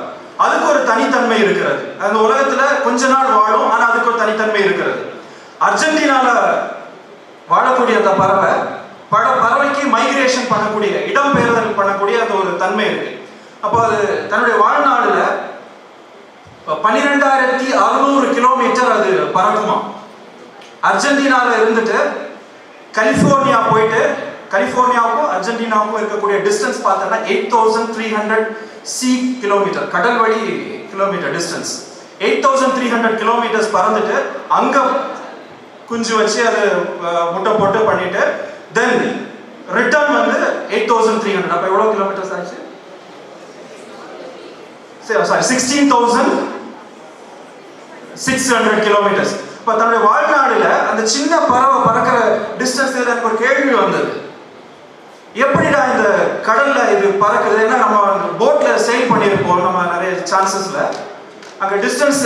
அதுக்கு ஒரு தனித்தன்மை இருக்கிறது. அந்த உலகத்துல கொஞ்ச நாள் வாழும், ஆனால் அதுக்கு ஒரு தனித்தன்மை இருக்கிறது. அர்ஜென்டினால வாழக்கூடிய அந்த பறவைக்கு மைக்ரேஷன் பண்ணக்கூடிய, இடம்பெயர்தல் பண்ணக்கூடிய அந்த ஒரு தன்மை இருக்கு. அப்போ அது தன்னுடைய வாழ்நாளில் 12,600 கிலோமீட்டர் அது பறக்குமா. அர்ஜென்டினால இருந்துட்டு கலிபோர்னியா போயிட்டு, கலிபோர்னியாவுக்கும் அர்ஜென்டினாவுக்கும் இருக்கக்கூடிய டிஸ்டன்ஸ் பார்த்தோம்னா 8,300 கிலோமீட்டர், கடல் வழி கிலோமீட்டர் டிஸ்டன்ஸ். 8,300 கிலோமீட்டர்ஸ் பறந்துட்டு அங்க குஞ்சு வச்சு அது முட்டை போட்டு பண்ணிட்டு தென் ரிட்டர்ன் வந்து 8,300. அப்ப எவ்வளவு கிலோமீட்டர்ஸ் ஆச்சு? Sorry, 16,600 kilometres. இப்போ தன்னுடைய வாழ்நாளில் அந்த சின்ன பறவை பறக்கிற டிஸ்டன்ஸ் எனக்கு ஒரு கேள்வி வந்தது, எப்படிடா இந்த கடல்ல இது பறக்குது? ஏன்னா நம்ம போட்ல செயில் பண்ணியிருப்போம் நம்ம நிறைய சான்சஸ்ல, அங்கே டிஸ்டன்ஸ்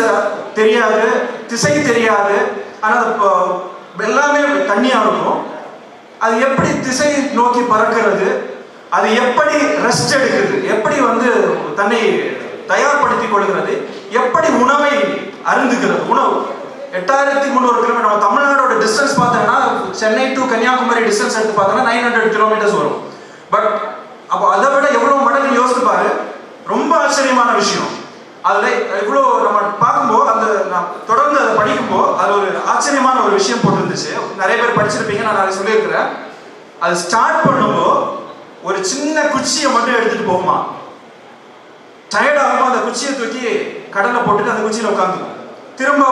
தெரியாது, திசை தெரியாது, ஆனால் எல்லாமே தண்ணியாக இருக்கும். அது எப்படி திசை நோக்கி பறக்கிறது, அது எப்படி ரெஸ்ட் எடுக்குது, எப்படி வந்து தன்னை தயார்படுத்திக் கொள்கிறது, எப்படி உணவை அருந்துகிறது. உணவு 8,300 கிலோமீட்டர். நம்ம தமிழ்நாடோட டிஸ்டன்ஸ் பார்த்தோம்னா சென்னை டு கன்னியாகுமரி டிஸ்டன்ஸ் எடுத்து பார்த்தோம்னா 900 கிலோமீட்டர்ஸ் வரும். பட் அப்போ அதை விட எவ்வளவு மடங்கு யோசித்து பாரு. ரொம்ப ஆச்சரியமான விஷயம். அதில் இவ்வளோ நம்ம பார்க்கும்போது, அந்த நான் தொடர்ந்து அதை படிக்கும்போது அது ஒரு ஆச்சரியமான ஒரு விஷயம் போட்டுருந்துச்சு. நிறைய பேர் படிச்சிருப்பீங்க, நான் அதை சொல்லியிருக்கிறேன். அது ஸ்டார்ட் பண்ணும்போது ஒரு சின்ன குச்சியை மட்டும் எடுத்துட்டு போகுமா. டயர்ட் ஆகும்போது அந்த குச்சியை தூக்கி கடலை போட்டுட்டு அந்த குச்சியில் உட்காந்துக்கும். திரும்ப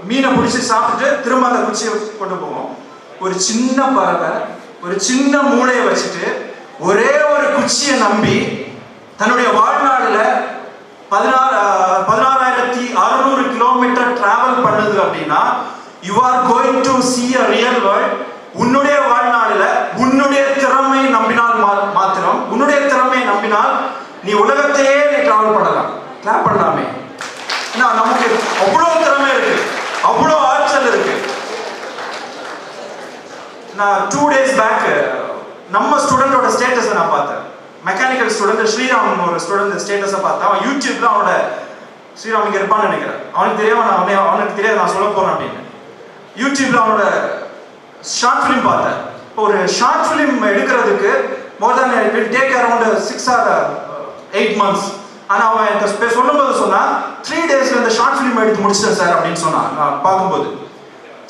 மீனை பிடிச்சி சாப்பிட்டுட்டு திரும்ப அந்த குச்சியை கொண்டு போவோம். ஒரு சின்ன பறவை ஒரு சின்ன மூளையை வச்சுட்டு ஒரே ஒரு குச்சியை நம்பி தன்னுடைய வாழ்நாளில் 16,600 கிலோமீட்டர் டிராவல் பண்ணுது அப்படின்னா you are going to see a real world. உன்னுடைய வாழ்நாளில் உன்னுடைய திறமை நம்பினால் மாத்திரம், உன்னுடைய திறமையை நம்பினால் நீ உலகத்தையே நீ டிராவல் பண்ணலாம். கிளாப் பண்ணலாமே. ஏன்னா நமக்கு அவ்வளோ திறமை இருக்கு, அவ்வளோ ஆற்றல் இருக்கு. நான் 2 days பேக் நம்ம ஸ்டூடெண்டோட ஸ்டேட்டஸை நான் பார்த்தேன். மெக்கானிக்கல் ஸ்டூடெண்ட் ஸ்ரீராம் ஒரு ஸ்டூடெண்ட் ஸ்டேட்டஸை பார்த்தேன். அவன் யூடியூப்ல அவனோட ஸ்ரீராம் இங்கே இருப்பான்னு நினைக்கிறேன். அவனுக்கு தெரியாம அவனுக்கு தெரியாது நான் சொல்ல போறேன் அப்படின்னு. யூடியூப்ல அவனோட ஷார்ட் ஃபிலிம் பார்த்தேன். ஒரு ஷார்ட் ஃபிலிம் எடுக்கிறதுக்கு more than it will take around 6 or 8 months. ஆனால் அவன் எனக்கு சொல்லும்போது சொன்னா 3 daysல இந்த ஷார்ட் ஃபிலிம் எடுத்து முடிச்சிட்டேன் சார் அப்படின்னு சொன்னான். நான் பார்க்கும்போது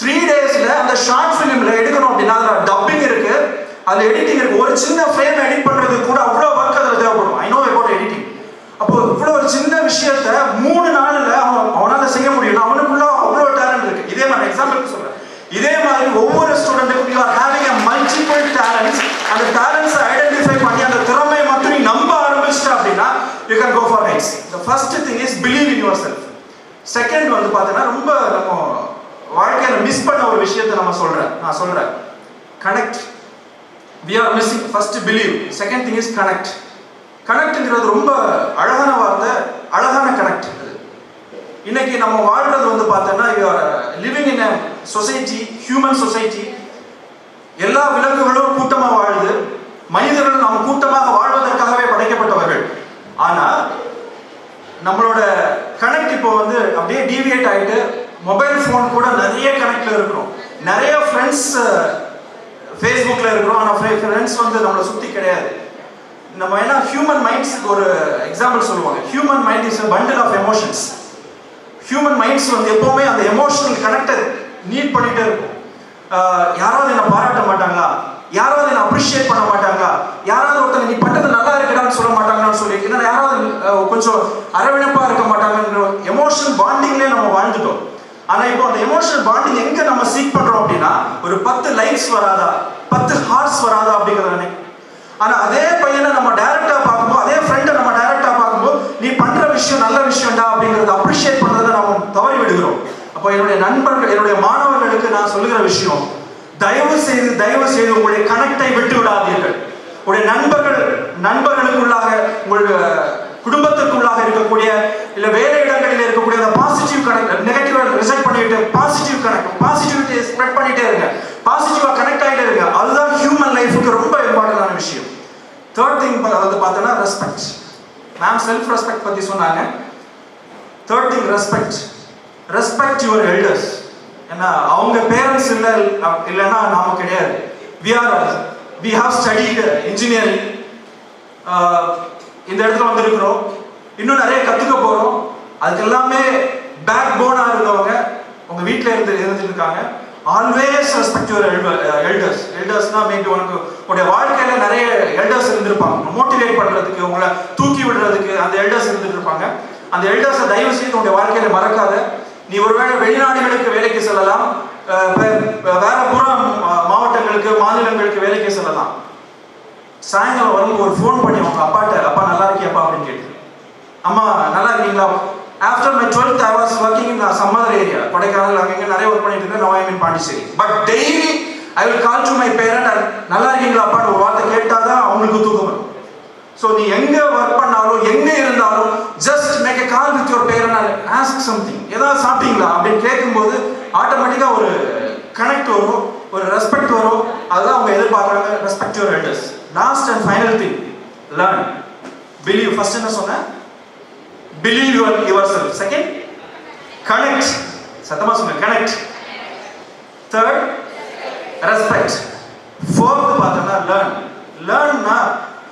3 daysல அந்த ஷார்ட் ஃபிலிம்ல எடுக்கணும் அப்படின்னா அதில் டப்பிங் இருக்கு, அதில் எடிட்டிங் இருக்கு. ஒரு சின்ன ஃப்ரேம் எடிட் பண்றதுக்கு கூட அவ்வளோ ஒர்க் அதில் தேவைப்படும். I know about editing. அப்போ இவ்வளோ ஒரு சின்ன விஷயத்த 3 நாளில் அவனால் செய்ய முடியும். அவனுக்குள்ள அவ்வளோ டேலண்ட் இருக்கு. இதே மாதிரி எக்ஸாம்பிளுக்கு சொல்றேன். இதே மாதிரி ஒவ்வொரு ஸ்டூடெண்ட்டுக்கும் you are having a multiple talents. அந்த டேலண்ட்ஸை ஐடென்டிஃபை பண்ணி அந்த திறமையை மட்டும் நீ நம்ப ஆரம்பிச்சிட்ட அப்படின்னா you can go for heights. The first thing is believe in yourself. Second வந்து பார்த்தீங்கன்னா ரொம்ப நம்ம வாழ்க்கையில் மிஸ் பண்ண ஒரு விஷயத்தை நான் சொல்றேன் connect. we are missing. first believe, second thing is connect. கனெக்ட்ங்கிறது ரொம்ப அழகான வார்த்தை, அழகான கனெக்ட். இன்னைக்கு நம்ம வாழ்றது வந்து பார்த்தோன்னா you are living in a society, human society. எல்லா விலங்குகளும் கூட்டமாக வாழுது. மனிதர்கள் நாம் கூட்டமாக வாழ்வதற்காகவே படைக்கப்பட்டவர்கள். ஆனால் நம்மளோட கனெக்ட் இப்போ வந்து அப்படியே டீவியேட் ஆகிட்டு மொபைல் ஃபோன் கூட நிறைய கனெக்ட்ல இருக்கிறோம். நிறைய ஃப்ரெண்ட்ஸ் ஃபேஸ்புக்கில் இருக்கிறோம். ஆனால் ஃப்ரெண்ட்ஸ் வந்து நம்மளை சுற்றி கிடையாது. நம்ம ஏன்னா ஹியூமன் மைண்ட்ஸுக்கு ஒரு எக்ஸாம்பிள் சொல்லுவாங்க. Human mind is a bundle of emotions. Human minds வந்து எப்போவுமே அந்த எமோஷனல் கனெக்டை நீட் பண்ணிகிட்டே இருக்கும். யாராவது என்னை பாராட்ட மாட்டாங்களா, யாராவது என்னை அப்ரிஷியேட் பண்ண மாட்டாங்களா, யாராவது ஒருத்தங்க நீ பண்ணுறது நல்லா இருக்குடான்னு சொல்ல மாட்டாங்களான்னு சொல்லி, இல்லை யாராவது கொஞ்சம் அரவணைப்பாக இருக்க மாட்டாங்கன்ற எமோஷனல் பாண்டிங்லேயே நம்ம வாழ்ந்துட்டோம். ஆனால் இப்போ அந்த எமோஷனல் பாண்டிங் எங்கே நம்ம சீக் பண்ணுறோம் அப்படின்னா ஒரு 10 லைக்ஸ் வராதா, 10 ஹார்ட்ஸ் வராதா அப்படிங்கிறத. ஆனால் அதே பையனை நம்ம டைரக்டாக பார்க்கும்போது, அதே ஃப்ரெண்டை நம்ம டைரக்டாக பார்க்கும்போது நீ பண்ணுற விஷயம் நல்ல விஷயம்டா அப்படிங்கிறத அப்ரிஷியேட் பண்ணுறதை நம்ம தவறி விடுகிறோம். அப்போ என்னுடைய நண்பர்கள், என்னுடைய மாணவர்களுக்கு நான் சொல்லுகிற விஷயம், தயவு செய்து உங்களுடைய கனெக்டை விட்டு விடாதீர்கள். உங்களுடைய நண்பர்களுக்குள்ளாக, உங்களுடைய குடும்பத்திற்குள்ளாக இருக்கக்கூடிய இல்லை வேலை இடங்களில் இருக்கக்கூடிய அந்த பாசிட்டிவ் கனெக்ட், நெகட்டிவ் ரிசெக்ட் பண்ணிட்டு பாசிட்டிவ் கனெக்ட், பாசிட்டிவிட்டி ஸ்ப்ரெட் பண்ணிட்டே இருங்க, பாசிட்டிவாக கனெக்ட் ஆகிட்டே இருங்க. அதுதான் ஹியூமன் லைஃபுக்கு ரொம்ப இம்பார்ட்டன்டான விஷயம். தேர்ட் திங் வந்து பார்த்தோன்னா ரெஸ்பெக்ட். மேம் செல்ஃப் ரெஸ்பெக்ட் பற்றி சொன்னாங்க. Third thing respect your elders. ஏன்னா அவங்க பேரண்ட்ஸ் இல்லைன்னா நாம கிடையாது. we have studied engineering. இந்த இடத்துல வந்திருக்கிறோம், இன்னும் நிறைய கற்றுக்க போகிறோம். அதுக்கு எல்லாமே பேக் போனாக இருந்தவங்க உங்கள் வீட்டில் இருந்துருக்காங்க. Always respect your elders. எல்டர்ஸ்னால் மேபி உங்களுடைய வாழ்க்கையில் நிறைய எல்டர்ஸ் இருந்திருப்பாங்க. மோட்டிவேட் பண்ணுறதுக்கு, உங்களை தூக்கி விடுறதுக்கு அந்த எல்டர்ஸ் இருந்துட்டு இருப்பாங்க. அந்த எல்டர்ஸை தயவு செய்து உங்களுடைய வாழ்க்கையில் மறக்காத. நீ ஒருவேளை வெளிநாடுகளுக்கு வேலைக்கு செல்லலாம், வேற புற மாவட்டங்களுக்கு, மாநிலங்களுக்கு வேலைக்கு செல்லலாம். சாயங்காலம் வரும்போது ஒரு ஃபோன் பண்ணி உங்க அப்பாட்ட, அப்பா நல்லா இருக்கியாப்பா அப்படின்னு கேட்டு, அம்மா நல்லா இருக்கீங்களா. After my 12th I was working in some other area, Kodaikanal அங்கே நிறைய ஒர்க் பண்ணிட்டு இருக்கேன். now I am in Pondicherry. But daily I will call to my parent and நல்லா இருக்கீங்களா அப்பான்னு ஒரு வார்த்தை கேட்டாதான் அவங்களுக்கு தூக்கம் வரும். ஸோ நீ எங்க ஒர்க் பண்ணாலும் எங்க இருந்தாலும் just make a call with your parent and ask something. ஏதாவது சாப்பிட்டீங்களா அப்படின்னு கேட்கும்போது ஆட்டோமேட்டிக்காக ஒரு கனெக்ட் வரும், ஒரு ரெஸ்பெக்ட் வரும். அதுதான் அவங்க எதிர்பார்க்குறாங்க. Respect your elders. Last and final thing, learn. Believe. First என்ன சொன்னேன்? Believe your self. Second, connect. சத்தமாக சொன்னேன், கனெக்ட். Third, respect. ஃபோர்த் பார்த்தோம்னா லேர்ன்னா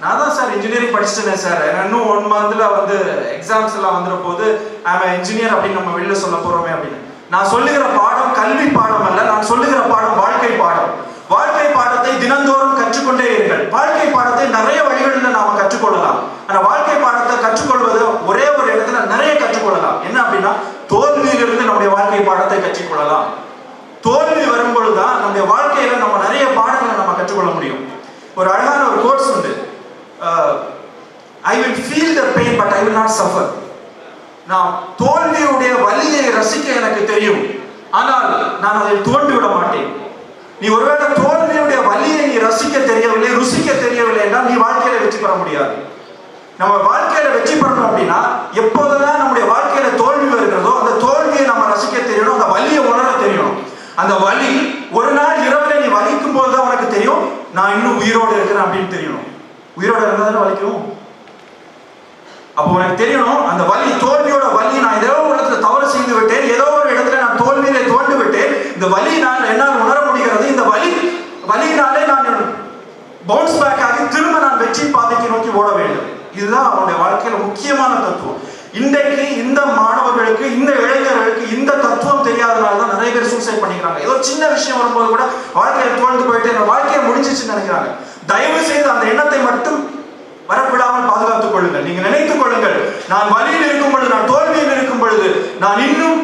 நான் தான் சார் இன்ஜினியரிங் படிச்சுட்டேன் சார், இன்னும் 1 monthல வந்து எக்ஸாம்ஸ் எல்லாம் வந்துற போது ஆமாம் இன்ஜினியர் அப்படின்னு நம்ம வெளில சொல்ல போகிறோமே அப்படின்னு. நான் சொல்லுகிற பாடம் கல்வி பாடம் அல்ல, நான் சொல்லுகிற பாடம் வாழ்க்கை பாடம். வாழ்க்கை பாடத்தை தினந்தோறும் கற்றுக்கொண்டே இருங்கள். வாழ்க்கை பாடத்தை நிறைய வழிகளில் நாம கற்றுக்கொள்ளலாம். ஆனால் வாழ்க்கை பாடத்தை கற்றுக்கொள்வது ஒரே ஒரு இடத்துல நிறைய கற்றுக்கொள்ளலாம். என்ன அப்படின்னா தோல்வியிலிருந்து நம்முடைய வாழ்க்கை பாடத்தை கற்றுக்கொள்ளலாம். தோல்வி வரும்பொழுதுதான் நம்முடைய வாழ்க்கையில நம்ம நிறைய பாடங்களை நம்ம கற்றுக்கொள்ளலாம். கற்றுக்கொள்ள முடியும். ஒரு அழகான ஒரு கோட்ஸ் உண்டு, I will feel the pain but I will not suffer. நான் தோல்வியுடைய வலியை ரசிக்க எனக்கு தெரியும், ஆனால் நான் அதை தோல்வி விட மாட்டேன். நீ ஒருவேளை தோல்வியுடைய வலியை நீ ரசிக்க தெரியவில்லை, ருசிக்க தெரியவில்லை என்றால் நீ வாழ்க்கையில வெற்றி பெற முடியாது. நம்ம வாழ்க்கையில வெற்றி பெறணும் அப்படின்னா எப்போதெல்லாம் நம்முடைய வாழ்க்கையில தோல்வி வருகிறதோ அந்த தோல்வியை நம்ம ரசிக்க தெரியணும், அந்த வலியை உணர தெரியணும். அந்த வலி ஒரு நாள் இரவுல நீ வலிக்கும் போதுதான் உனக்கு தெரியும் நான் இன்னும் உயிரோடு இருக்கிறேன் அப்படின்னு தெரியணும். உயிரோடு இருந்தாலும் வலிக்கும். அப்போ உனக்கு தெரியணும் அந்த வலி, தோல்வியோட வலி, நான் ஏதோ ஒரு இடத்துல தவறு செய்து விட்டேன், ஏதோ ஒரு இடத்துல நான் தோல்வியிலே தோண்டு விட்டேன், இந்த வலி நான் என்னால் உணர முடிகிறது, இந்த வலியினாலே நான் பவுன்ஸ் பேக் ஆகி திரும்ப நான் வெற்றி பாதைக்கு நோக்கி ஓட வேண்டும். இதுதான் அவனுடைய வாழ்க்கையில முக்கியமான தத்துவம். இன்றைக்கு இந்த மாணவர்களுக்கு, இந்த இளைஞர்களுக்கு இந்த தத்துவம் தெரியாதனால தான் நிறைய பேர் சூசைட் பண்ணிக்கிறாங்க. ஏதோ சின்ன விஷயம் வரும்போது கூட வாழ்க்கையில தோல்ந்து போயிட்டு என்னோட வாழ்க்கையை முடிஞ்சிச்சுன்னு நினைக்கிறாங்க. தயவு செய்து அந்த எண்ணத்தை மட்டும் வரவிடாமல் பாதுகாத்துக் கொள்ளுங்கள். நீங்க நினைத்துக் கொள்ளுங்கள், நான் வலியில் இருக்கும் பொழுது, நான் தோல்வியில் இருக்கும் பொழுது நான் இன்னும்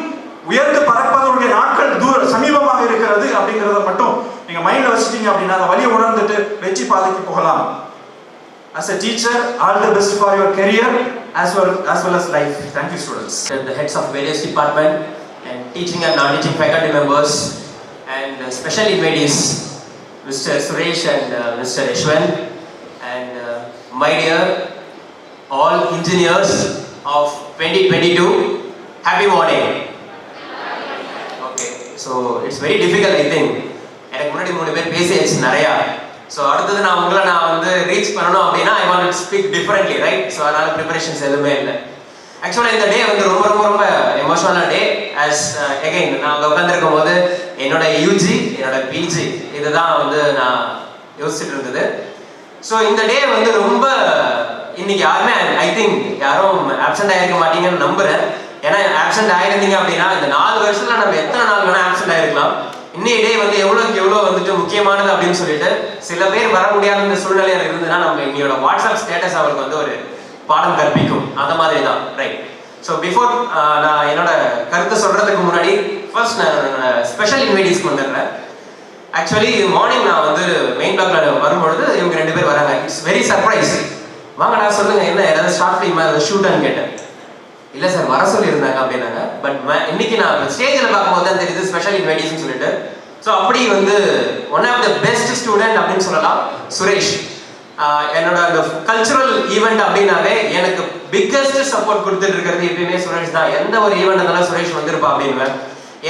உயர்ந்து பறப்பதனுடைய நாட்கள் சமீபமாக இருக்கிறது அப்படிங்கிறத மட்டும் நீங்க மைண்ட்ல வச்சுட்டீங்க அப்படின்னா அந்த வலியை உணர்ந்துட்டு வெற்றி பாதைக்கு போகலாம். As a teacher, all the best for your career as well as life. Thank you, students. The heads of various department and teaching and non-teaching faculty members and special invitees, Mr. Suresh and Mr. Yashwan, and my dear all engineers of 2022, happy morning. Okay, so it's very difficult, I think. எனக்கு முன்னாடி 3 பேர் பேசியாச்சு நிறையா. So அடுத்தது நான் வந்து reach பண்ணணும் அப்படின்னா I want to speak differently, right? So அதனால ப்ரிப்பரேஷன்ஸ் எதுவுமே இல்லை. ஆக்சுவலாக இந்த டே வந்து ரொம்ப ரொம்ப ரொம்ப எமோஷனலான டே. ஆஸ் எகைன் நான் அங்கே உட்காந்துருக்கும் போது என்னோட யூஜி, என்னோட பிஜி இதுதான் வந்து நான் யோசிச்சுட்டு இருந்தது. ஸோ இந்த டே வந்து ரொம்ப இன்னைக்கு யாருமே ஐ திங்க் யாரும் ஆப்சென்ட் ஆகிருக்க மாட்டீங்கன்னு நம்புறேன். ஏன்னா ஆப்சென்ட் ஆகிருந்தீங்க அப்படின்னா இந்த 4 வருஷத்துல நம்ம எத்தனை நாள் வேணா ஆப்சென்ட் ஆகிருக்கலாம். இன்னைய டே வந்து எவ்வளோக்கு எவ்வளோ வந்துட்டு முக்கியமானது அப்படின்னு சொல்லிட்டு சில பேர் வர முடியாத இந்த சூழ்நிலையில் இருந்ததுன்னா நம்ம இன்னையோட வாட்ஸ்அப் ஸ்டேட்டஸ் அவருக்கு வந்து ஒரு பாடம் கற்பிக்கும். அந்த மாதிரி தான், ரைட்? ஸோ பிஃபோர் நான் என்னோட கருத்தை சொல்றதுக்கு முன்னாடி ஃபர்ஸ்ட் நான் என்னோட ஸ்பெஷல் இன்வைட்டீஸ்க்கு வந்துடுறேன். ஆக்சுவலி மார்னிங் நான் வந்து மெயின் பிளாக்ல வரும்பொழுது இவங்க 2 பேர் வராங்க. It's very surprise. வாங்க நான் சொல்லுங்க என்ன ஏதாவது ஷார்ட் ஃபிலிம் ஏதாவது ஷூட்டான்னு கேட்டேன். இல்லை சார் வர சொல்லியிருந்தாங்க அப்படின்னாங்க. பட் இன்னைக்கு நான் ஸ்டேஜில் பார்க்கும்போது தான் தெரியுது ஸ்பெஷல் இன்வைட்டீஸ்ன்னு சொல்லிட்டு. ஸோ அப்படி வந்து one of the best student அப்படின்னு சொல்லலாம் சுரேஷ். என்னோட அந்த கல்ச்சுரல் ஈவெண்ட் அப்படின்னாவே எனக்கு பிக்கஸ்ட் சப்போர்ட் கொடுத்துட்டு இருக்கிறது எப்பயுமே சுரேஷ் தான். எந்த ஒரு ஈவெண்ட் இருந்தாலும் சுரேஷ் வந்திருப்பா அப்படின்னு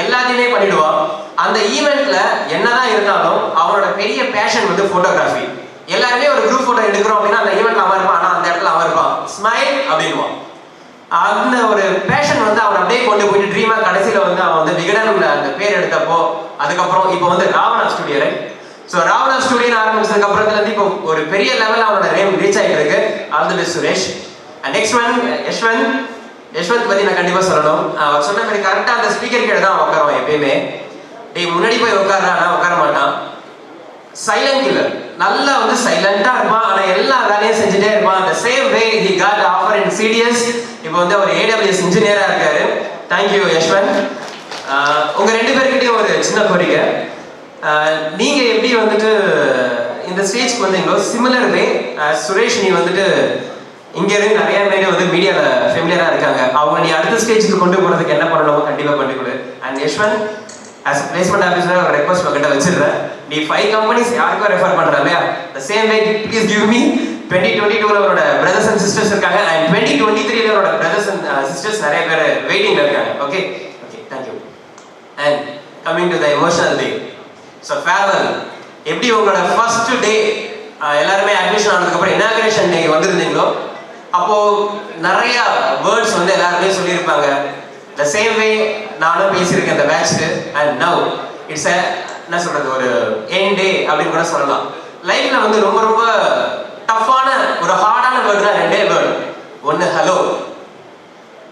எல்லாத்தையுமே பண்ணிடுவான். அந்த ஈவெண்ட்ல என்னதான் இருந்தாலும் அவனோட பெரிய பேஷன் வந்து போட்டோகிராஃபி. எல்லாருமே ஒரு குரூப் போட்டோ எடுக்கிறோம் அப்படின்னா அந்த ஈவெண்ட்ல அவன் இருப்பான், ஆனால் அந்த இடத்துல அவன் இருப்பான் ஸ்மைல் அப்படின்வான். அந்த ஒரு பேஷன் வந்து அவன் அப்படியே கொண்டு போயிட்டு ட்ரீமா கடைசியில வந்து அவன் வந்து விகடன்ல அந்த பேர் எடுத்தப்போ அதுக்கப்புறம் இப்போ வந்து Ravana studio, right? So Ravana studio ஆரம்பிச்சதுக்கு அப்புறத்துல இருந்து இப்போ ஒரு பெரிய லெவலில் அவனோட நேம் ரீச் ஆகிட்டு இருக்கு. All the best Suresh. Next one Yashwant பத்தி நான் கண்டிப்பா சொல்லணும். அவர் சொன்ன மாதிரி கரெக்டா அந்த ஸ்பீக்கர் கிட்ட தான் உட்காருவான் எப்பயுமே. டேய் முன்னாடி போய் உட்கார்றானா உட்கார மாட்டான். Silent killer. நல்லா வந்து சைலண்டா இருப்பான், ஆனா எல்லா வேலையும் செஞ்சுட்டே இருப்பான். அந்த same way he got offer in CDS. இப்போ வந்து அவர் AWS இன்ஜினியரா இருக்காரு. தேங்க்யூ யஷ்வந்த். உங்க 2 பேர்கிட்டயும் ஒரு சின்ன கோரிக்கை. நீங்க எப்படி வந்துட்டு இந்த ஸ்டேஜ்க்கு வந்தீங்களோ சிமிலர் வே சுரேஷ் நீ வந்துட்டு இங்க இருந்து நிறைய பேர் வந்து மீடியால ஃபெமிலியரா இருக்காங்க. அவங்க நீ அடுத்த ஸ்டேஜுக்கு கொண்டு போறதுக்கு என்ன பண்ணணுமோ கண்டிப்பா பண்ணிக்கொடு. And Yashwant as a placement officer ஒரு ரெக்வெஸ்ட் உங்ககிட்ட வச்சிருக்கேன். நீ 5 கம்பெனிஸ் யாருக்கும் ரெஃபர் பண்ற இல்லையா? the same way please give me 2022 ல அவரோட brothers and sisters இருக்காங்க and 2023 ல அவரோட brothers and sisters நிறைய பேர் வெயிட்டிங்ல இருக்காங்க. Okay thank you. and coming to the emotional day, so farewell. எப்படி உங்களோட ஃபர்ஸ்ட் டே எல்லாருமே அட்மிஷன் ஆனதுக்கு அப்புறம் இனாகிரேஷன் டே வந்திருந்தீங்களோ அப்போ நிறைய வேர்ட்ஸ் வந்து எல்லாருமே சொல்லியிருப்பாங்க. the same way நானும் பேசியிருக்கேன் இந்த பேட்ச்க்கு. and now it's a என்ன சொல்றது ஒரு end day அப்படின்னு கூட சொல்லலாம். லைஃப்ல வந்து ரொம்ப ரொம்ப டஃப்பான ஒரு ஹார்டான வேர்ட் தான் 2 வேர்டு. ஒன்னு ஹலோ.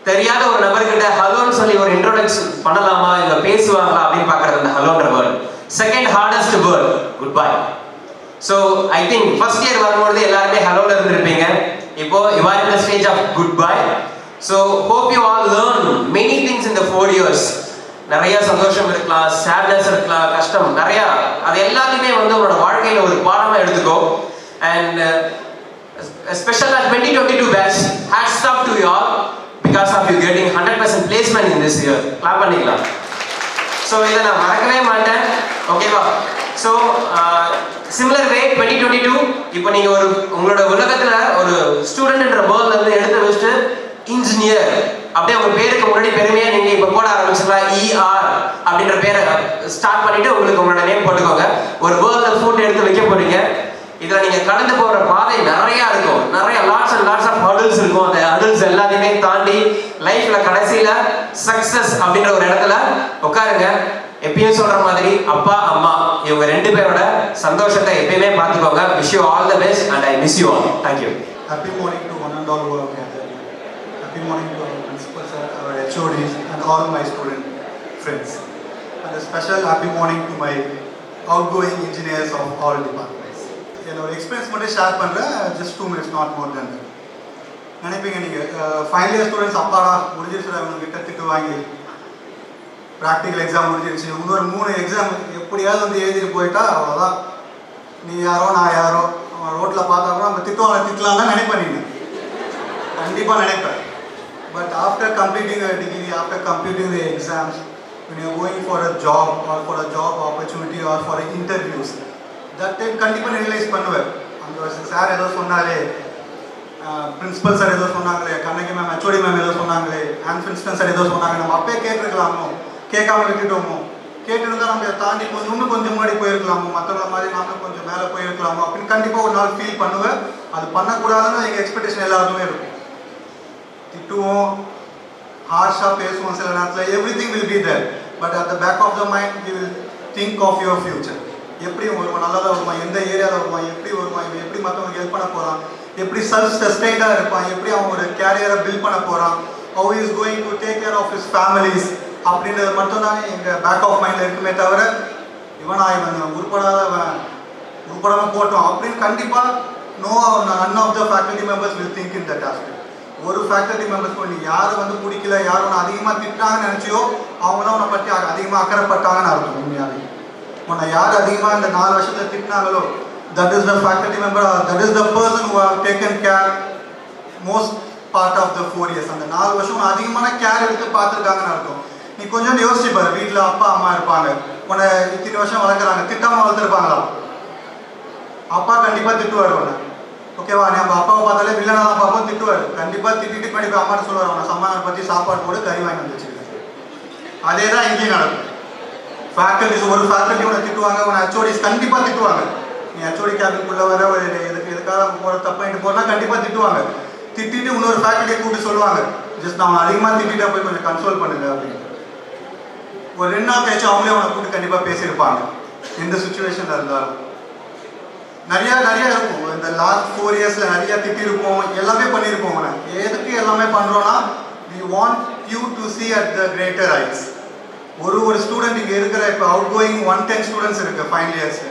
தெரியாத ஒரு நபர்கிட்ட ஹலோன்னு சொல்லி ஒரு இன்ட்ரோடக்ஷன் பண்ணலாமா இல்ல பேசுவாங்களா அப்படின்னு பாக்குறது அந்த ஹலோன்ற word. Second hardest word good bye. So I think first year வரும்போது எல்லாருமே ஹலோல இருந்திருப்பீங்க. இப்போ you are in the stage of good bye. So hope you all learn many things in the 4 years. நிறைய சந்தோஷம் இருக்கலாம், சேட்னஸ் இருக்கலாம், கஷ்டம் நிறைய, அது எல்லாத்தையுமே வந்து உன்னோட வாழ்க்கையில ஒரு பாடமா எடுத்துக்கோ. And special 2022 batch, hats off to you all because of you getting 100% placement in this year. Clap பண்ணிக்கலாம். ஸோ இதை நான் மறக்கவே மாட்டேன். ஓகேவா? ஸோ சிமிலர் வே 2022 இப்போ நீங்கள் ஒரு உங்களோட உலகத்தில் ஒரு ஸ்டூடெண்ட்ன்ற வேர்ல்ட்ல இருந்து எடுத்து வச்சுட்டு இன்ஜினியர் அப்படியே உங்க பேருக்கு முன்னாடி பெருமையா நீங்க இப்போ போட ஆரம்பிச்சிடலாம். ER அப்படின்ற பேரை ஸ்டார்ட் பண்ணிட்டு உங்களுக்கு உங்களோட நேம் போட்டுக்கோங்க. ஒரு வேர்ல்ட்ல ஃபோட்டோ எடுத்து வைக்க போறீங்க. இதுல நீங்க கடந்து போற பாதை நிறைய இருக்கும், நிறைய lots and lots of hurdles இருக்கும். அந்த ஹர்டில்ஸ் எல்லாத்தையுமே தாண்டி லைஃப்ல கடைசியில சக்சஸ் அப்படின்ற ஒரு இடத்துல உட்காருங்க. எப்பயும் சொல்ற மாதிரி அப்பா அம்மா இவங்க ரெண்டு பேரோட சந்தோஷத்தை எப்பயுமே பார்த்துக்கோங்க. Wish you all the best and I miss you all. Thank you. Happy morning to one and all who are gathered. Happy morning to our principals, our HODs and all my student friends. And a special happy morning to my outgoing engineers of all departments. என்னோட experience மட்டும் share பண்ணுறேன். Just 2 minutes, not more than that. நினைப்பீங்க நீங்கள் final year students அப்பாடா முடிஞ்சிருச்சு அவங்ககிட்ட திட்டு வாங்கி ப்ராக்டிக்கல் எக்ஸாம் முடிஞ்சிருச்சு, இன்னொரு 3 எக்ஸாம் எப்படியாவது வந்து எழுதிட்டு போயிட்டா அவ்வளோதான், நீ யாரோ நான் யாரோ, அவன் ரோட்டில் பார்த்தா கூட நம்ம திட்டலாம் தான் நினைப்பேன். நீங்கள் கண்டிப்பாக நினைப்பேன். But after completing a degree, after completing the exams, when you are going for a job or for a job opportunity or for interviews, that time கண்டிப்பாக ரியலைஸ் பண்ணுவேன். அந்த சார் ஏதோ சொன்னாலே, பிரின்சிபல் சார் ஏதோ சொன்னாங்களே, கண்ணகி மேம் HOD மேம் ஏதோ சொன்னாங்களே, principal sir ஏதோ சொன்னாங்க, நம்ம அப்பயே கேட்டிருக்கலாமோ, கேட்காம விட்டுட்டோமோ, கேட்டுருந்தா நம்ம தாண்டி இன்னும் கொஞ்சம் முன்னாடி போயிருக்கலாமோ, மற்றவங்கள மாதிரி நாம கொஞ்சம் மேலே போயிருக்கலாமோ அப்படின்னு கண்டிப்பாக ஒரு நாள் ஃபீல் பண்ணுவேன். அது பண்ணக்கூடாதுன்னு எங்கள் எக்ஸ்பெக்டேஷன் எல்லாருமே இருக்கும். திட்டுவோம், ஹார்ஷாக பேசுவோம் சில நேரத்தில், everything will be there. But at the back of the mind you will think of your future. எப்படி வருவான், நல்லதாக வருவான், எந்த ஏரியாவில் வருவான், எப்படி வருவான், இவன் எப்படி மற்றவங்களுக்கு ஹெல்ப் பண்ண போகிறான், எப்படி செல்ஃப் சஸ்டைண்டாக இருப்பான், எப்படி அவன் ஒரு கேரியரை பில்ட் பண்ண போகிறான், how is going to take care of his families அப்படின்றது மட்டும்தான் எங்கள் பேக் ஆஃப் மைண்டில் இருக்குமே தவிர, இவன் உருப்படாமல் போட்டோம் அப்படின்னு கண்டிப்பாக none of the faculty members will think in that aspect. ஒரு ஃபேக்கல்ட்டி மெம்பர்ஸ் பண்ணி யாரை வந்து பிடிக்கல, யாரும் உன்னை அதிகமாக திட்டாங்கன்னு நினச்சியோ அவங்க தான் உன்னை பற்றி அதிகமாக அக்கறைப்பட்டாங்கன்னு அர்த்தம். உண்மையாகவே உன்னை யார் அதிகமாக இந்த 4 வருஷத்தில் திட்டினாங்களோ, that is the faculty member, that is the person who have taken care most part of the 4 years. அந்த 4 வருஷம் அதிகமான கேர் எடுத்து பார்த்துருக்காங்கன்னு அர்த்தம். நீ கொஞ்சம் யோசிச்சு பாரு, வீட்டில் அப்பா அம்மா இருப்பாங்க, உன்னை இத்தனை வருஷம் வளர்க்குறாங்க, திட்டாமல் வளர்த்துருப்பாங்களா? அப்பா கண்டிப்பாக திட்டுவார் உன்னை. ஓகேவா? நம்ம அப்பாவை பார்த்தாலே வில்லனா தான் பார்ப்போம், திட்டுவார். கண்டிப்பாக திட்டிட்டு கண்டிப்பாக அம்மான்னு சொல்லுவார், அவனை சம்மானை பற்றி சாப்பாடு போட்டு கறி வாங்கி வந்து வச்சுருக்கேன். அதே தான் இங்கேயும் நடக்கும். ஃபேக்கல்டிஸ் ஒரு ஃபேக்கல்ட்டி உன்னை திட்டுவாங்க, உன்னை HODs கண்டிப்பாக திட்டுவாங்க. நீ HOD கேபின்குள்ளே வர எதுக்காக போகிற தப்பாயிட்டு போனால் கண்டிப்பாக திட்டுவாங்க. திட்டிட்டு இன்னொரு ஃபேக்கல்ட்டியை கூப்பிட்டு சொல்லுவாங்க, ஜஸ்ட் நான் அதிகமாக திட்டிட்டா போய் கொஞ்சம் கன்சோல் பண்ணுங்க அப்படின்னு. ஒரு 2 நாள் கழிச்சு அவங்களே அவனை கூப்பிட்டு கண்டிப்பாக பேசியிருப்பாங்க. எந்த சுச்சுவேஷனில் இருந்தாலும் நிறைய இருக்கும். இந்த லாஸ்ட் 4 இயர்ஸில் நிறைய திட்டிருப்போம், எல்லாமே பண்ணியிருப்போம். அவனை எதுக்கு எல்லாமே பண்ணுறோன்னா, we want you to see at the greater heights. ஒரு ஸ்டூடெண்ட் இங்கே இருக்கிற இப்போ அவுட் கோயிங் 110 ஸ்டூடெண்ட்ஸ் இருக்குது ஃபைனல் இயர்ஸ்.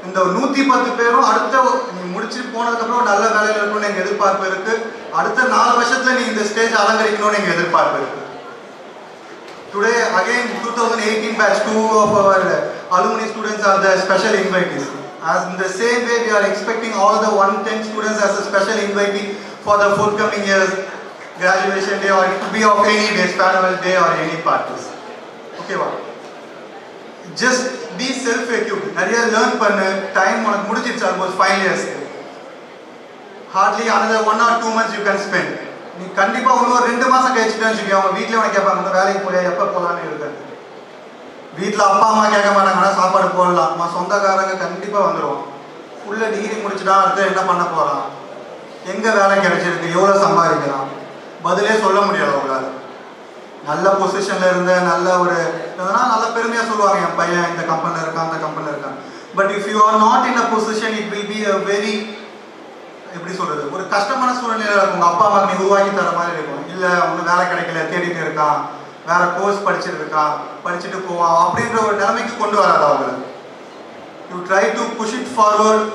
இந்த 110 பேரும் அடுத்த நீ முடிச்சுட்டு போனதுக்கப்புறம் நல்ல வேலையில் இருக்கணும்னு எங்கள் எதிர்பார்ப்பு இருக்குது. அடுத்த 4 வருஷத்தில் நீ இந்த ஸ்டேஜ் அலங்கரிக்கணும்னு எங்கள் எதிர்பார்ப்பு இருக்குது. Today again 2018 batch 2 of our alumni students are the special invitees. As in the same way we are expecting all the 110 students as a special invitee for the forthcoming years graduation day, or it could be of any day, farewell day or any parties. Okay va? Just be self equipped. Nariya learn pannu, time unak mudichiruchu almost 5 years. Hardly another 1 or 2 months you can spend. நீ கண்டிப்பாக இன்னொரு 2 மாதம் கழிச்சுட்டு வச்சுக்கோ, அவங்க வீட்டில் உனக்கு கேட்பாங்க, இந்த வேலைக்கு போய் எப்போ போகலான்னு இருக்காது. வீட்டில் அப்பா அம்மா கேட்க மாட்டாங்கன்னா சாப்பாடு போடலாம், நம்ம சொந்தக்காரங்க கண்டிப்பாக வந்துடுவோம். ஃபுல்லாக டிகிரி முடிச்சுட்டா அடுத்து என்ன பண்ண போகிறான், எங்கே வேலை கிடைச்சிருக்கு, எவ்வளோ சம்பாதிக்கலாம், பதிலே சொல்ல முடியாது அவங்களால. நல்ல பொசிஷனில் இருந்த நல்ல ஒரு இதெல்லாம் நல்ல பெருமையாக சொல்லுவாங்க, என் பையன் இந்த கம்பெனியில் இருக்கான் அந்த கம்பெனியில் இருக்கான். But if you are not in a position, it will be a very எப்படி சொல்கிறது, ஒரு கஷ்டமான சூழ்நிலையில் இருக்கும். உங்கள் அப்பா அம்மா நீ உருவாக்கி தர மாதிரி இருக்கும். இல்லை அவனுக்கு வேலை கிடைக்கல, தேடிட்டு இருக்கான், வேற கோர்ஸ் படிச்சுட்டு போவான் அப்படின்ற ஒரு நிலைமைக்கு கொண்டு வராது அவங்கள. You try to push it forward.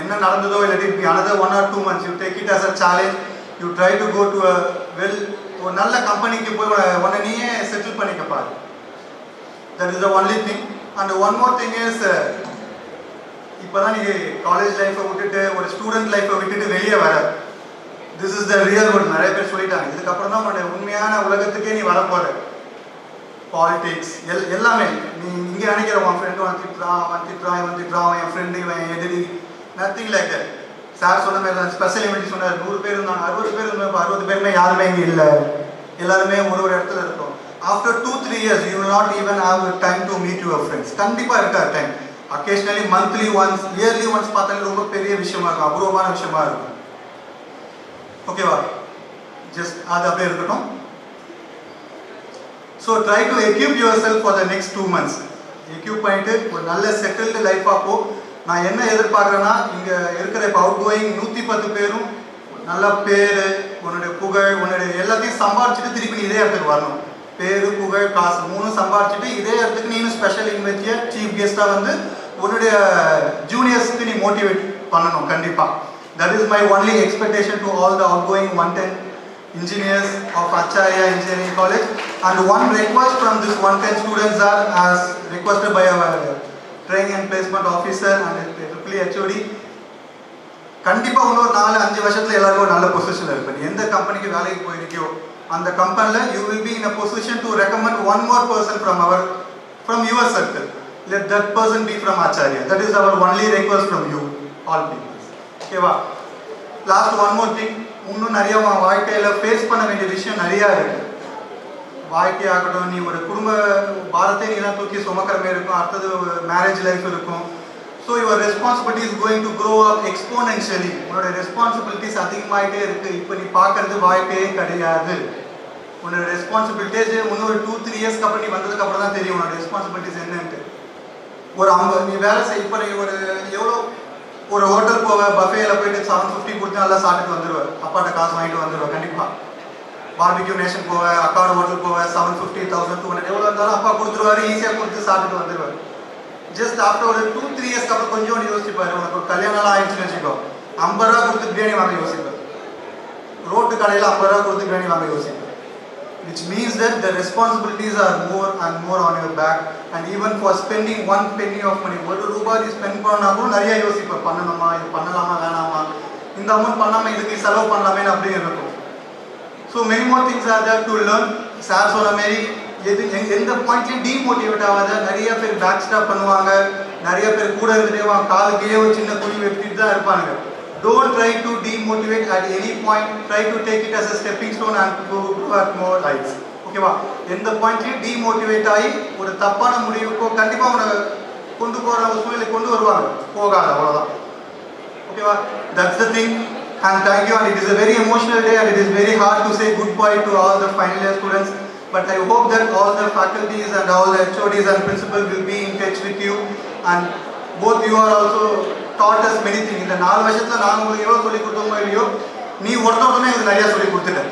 என்ன நடந்ததோ இல்லாட்டி it be another 1 or 2 months, you take it as a challenge. You try to go to ஒரு நல்ல கம்பெனிக்கு போய் உன்னை நீயே செட்டில் பண்ணிக்கப்பாரு. That is the only thing. And one more thing is, இப்போ தான் நீங்கள் காலேஜ் லைஃப்பை விட்டுட்டு ஒரு ஸ்டூடெண்ட் லைஃப்பை விட்டுட்டு வெளியே வர, this is the real world. நிறைய பேர் சொல்லிட்டாங்க, இதுக்கப்புறம் தான் உன்னுடைய உண்மையான உலகத்துக்கே நீ வரப்போகிற. பாலிடிக்ஸ் எல்லாமே நீ இங்கே நினைக்கிற உன் ஃப்ரெண்டு அவன் திட்டுறான் என் ஃப்ரெண்டு இவன் எதிரி, நத்திங் லைக் தட். சார் சொன்ன மாதிரி தான், ஸ்பெஷல் இவெண்ட் சொன்னார், 100 பேர் இருந்தாங்க, 60 பேர் இருந்தாங்க, இப்போ 60 பேருமே யாருமே இங்கே இல்லை, எல்லாருமே ஒரு இடத்துல இருக்கோம். After 2-3 years you will not even have time to meet your friends. கண்டிப்பாக இருக்காது time. Occasionally monthly once, yearly once பார்த்தாலே ரொம்ப பெரிய விஷயமா இருக்கும், அபூர்வமான விஷயமா இருக்கும். ஓகேவா? ஜஸ்ட் அது அப்படியே இருக்கட்டும். So try to equip your self for the next 2 months. Equip பண்ணிட்டு ஒரு நல்ல செட்டில்டு லைஃபாக போ. நான் என்ன எதிர்பார்க்குறேன்னா, இங்கே இருக்கிற இப்போ அவுட் கோயிங் 110 பேரும் நல்ல பேர், உன்னுடைய புகழ், உன்னுடைய எல்லாத்தையும் சம்பாரிச்சுட்டு திருப்பி இதே இடத்துக்கு வரணும். பேர், புகழ், காசு 3 சம்பாரிச்சுட்டு இதே இடத்துக்கு நீனும் ஸ்பெஷல் இன்வைட்டியாக சீஃப் கெஸ்ட்டாக வந்து உன்னுடைய ஜூனியர்ஸ்க்கு நீ மோட்டிவேட் பண்ணணும் கண்டிப்பாக. That is my only expectation to all the out going 110 engineers of Acharya Engineering College. And one request from this 110 students are as requested by our training and placement officer and triple HOD. கண்டிப்பாக இன்னொரு 4-5 வருஷத்தில் எல்லாருக்கும் ஒரு நல்ல position இருப்பேன். எந்த கம்பெனிக்கு வேலைக்கு போயிருக்கியோ அந்த கம்பெனியில் you will be in a position to recommend one more person from your circle. Let that person be from Acharya. That is our only request from you all people. ஓகேவா? லாஸ்ட் ஒன் மோர் திங், இன்னும் நிறைய வாழ்க்கையில் face பண்ண வேண்டிய விஷயம் நிறையா இருக்குது. வாழ்க்கையாகட்டும், நீ ஒரு குடும்ப பாரத்தை நீ தான் தூக்கி சுமக்கிற மாதிரி இருக்கும், அடுத்தது மேரேஜ் லைஃப் இருக்கும். So your responsibility is going to grow up exponentially. உன்னோட ரெஸ்பான்சிபிலிட்டிஸ் அதிகமாகிட்டே இருக்குது. இப்போ நீ பார்க்கறது வாழ்க்கையே கிடையாது. உன்னோட ரெஸ்பான்சிபிலிட்டிஸ் இன்னொரு 2-3 இயர்ஸ்க்கு அப்புறம் நீ வந்ததுக்கப்புறம் தான் தெரியும் உன்னோட ரெஸ்பான்சிபிலிட்டிஸ் என்னன்ட்டு. ஒரு 50 நீ வேலை செய், இப்போ நீ ஒரு எவ்வளோ ஒரு ஹோட்டல் போவ, பஃபேயில் போயிட்டு 750 கொடுத்து நல்லா சாப்பிட்டுட்டு வந்துடுவேன், அப்பாட்ட காசு வாங்கிட்டு வந்துடுவேன். கண்டிப்பாக பார்பிக்யூ நேஷன் போவேன், அக்காவோட ஹோட்டல் போவேன், 750, 1200 எவ்வளோ இருந்தாலும் அப்பா கொடுத்துருவாரு, ஈஸியாக கொடுத்து சாப்பிட்டுட்டு வந்துடுவேன். ஜஸ்ட் ஆஃப்டர் ஒரு 2-3 இயர்ஸ்க்கு அப்புறம் கொஞ்சம் யோசிப்பாரு, உனக்கு ஒரு கல்யாணம்லாம் ஆயிடுச்சுன்னு வச்சுக்கோ, 50 ரூபா கொடுத்து பிரியாணி வாங்க யோசிப்பேன், ரோட்டு கடையில் 50 ரூபா கொடுத்து பிரியாணி வாங்க யோசிப்பேன். Which means that the responsibilities are more and more on your back, and even for spending 1 penny of money, 1 ரூபாய் நீ ஸ்பெண்ட் பண்ணா கூட நிறைய யோசிப்பேன், பண்ணணுமா, இது பண்ணலாமா வேணாமா, இந்த அமௌண்ட் பண்ணாமல் இதுக்கு செலவு பண்ணலாமே அப்படின்னு இருக்கும். So many more things are there to learn. Sir சொன்ன மாரி எந்த பாயிண்ட்லையும் டீமோட்டிவேட் ஆகாத. நிறைய பேர் பேக் ஸ்டாப் பண்ணுவாங்க, நிறைய பேர் கூட இருந்துட்டே காலுக்கே ஒரு சின்ன குழி வெட்டிட்டு தான் இருப்பாங்க. Don't try to demotivate at any point. Try to take it as a stepping stone and go at more heights. ஓகேவா? எந்த பாயிண்ட்லையும் டீமோட்டிவேட் ஆகி ஒரு தப்பான முடிவுக்கோ கண்டிப்பாக உன்னை கொண்டு போகிற ஒரு சூழ்நிலை கொண்டு வருவாங்க, போகாது, அவ்வளோதான். ஓகேவா? That's the thing. And thank you. And it is a very emotional day, and it is very hard to say goodbye to all the final year students. But I hope that all the faculties and all the HODs and principals will be in touch with you. And both you are also taught us many things. இந்த 4 வருஷத்துல நாங்கள் உங்களுக்கு எவ்வளோ சொல்லிக் கொடுத்தோமோ இல்லையோ, நீ ஒருத்தவங்க எனக்கு நிறையா சொல்லிக் கொடுத்துட்டேன்.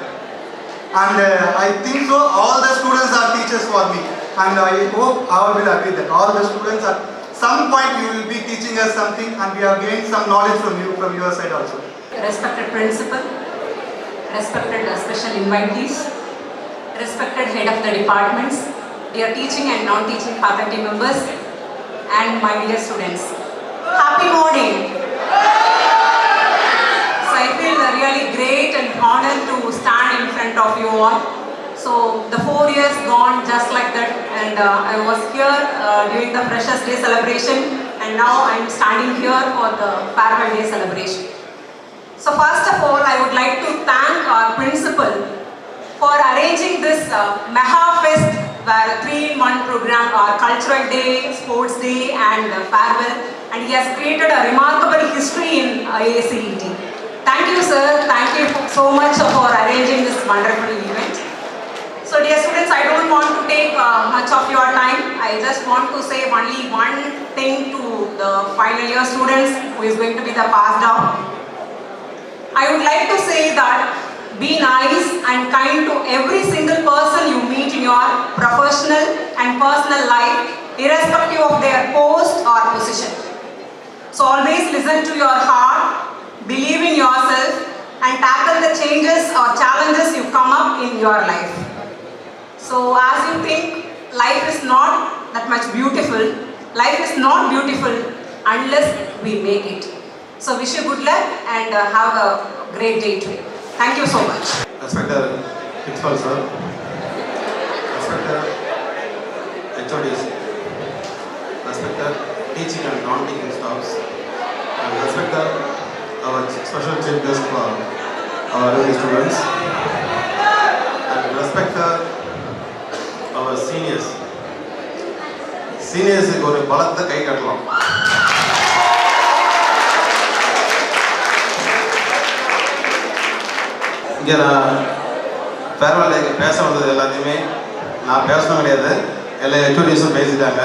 And I think so all the students are teachers for me, and I hope I will agree that all the students at some point you will be teaching us something, and we have gained some knowledge from you, from your side also. Respected principal, respected special invitees, respected head of the departments, dear teaching and non-teaching faculty members, and my dear students. Happy morning. So I feel really great and honored to stand in front of you all. So the 4 years gone just like that, and I was here during the Freshers Day celebration, and now I am standing here for the Farewell Day celebration. So first of all, I would like to thank our principal for arranging this Mega Fest, where 3-in-1 program, our cultural day, sports day, and farewell, and he has created a remarkable history in AACET. Thank you, sir. Thank you so much for arranging this wonderful event. So dear students, I don't want to take much of your time. I just want to say only one thing to the final year students who is going to be the passed out. I would like to say that be nice and kind to every single person you meet in your professional and personal life, irrespective of their post or position. So always listen to your heart, believe in yourself, and tackle the changes or challenges you come up in your life. So as you think, life is not the beautiful. Life is not beautiful unless we make it. So wish you good luck and have a great day today. Thank you so much. Respected Principal Sir, respected HODs, respected teaching and non-teaching staffs, and respected our special chief guest for our early students, and respected our seniors. சீனியர்ஸுக்கு ஒரு பலத்தை கை கட்டலாம். இங்கே நான் farewell டேக்கு பேச வந்தது எல்லாத்தையுமே நான் பேசணும் கிடையாது, எல்லா ஹெச்ஓடிஸும் பேசிட்டாங்க.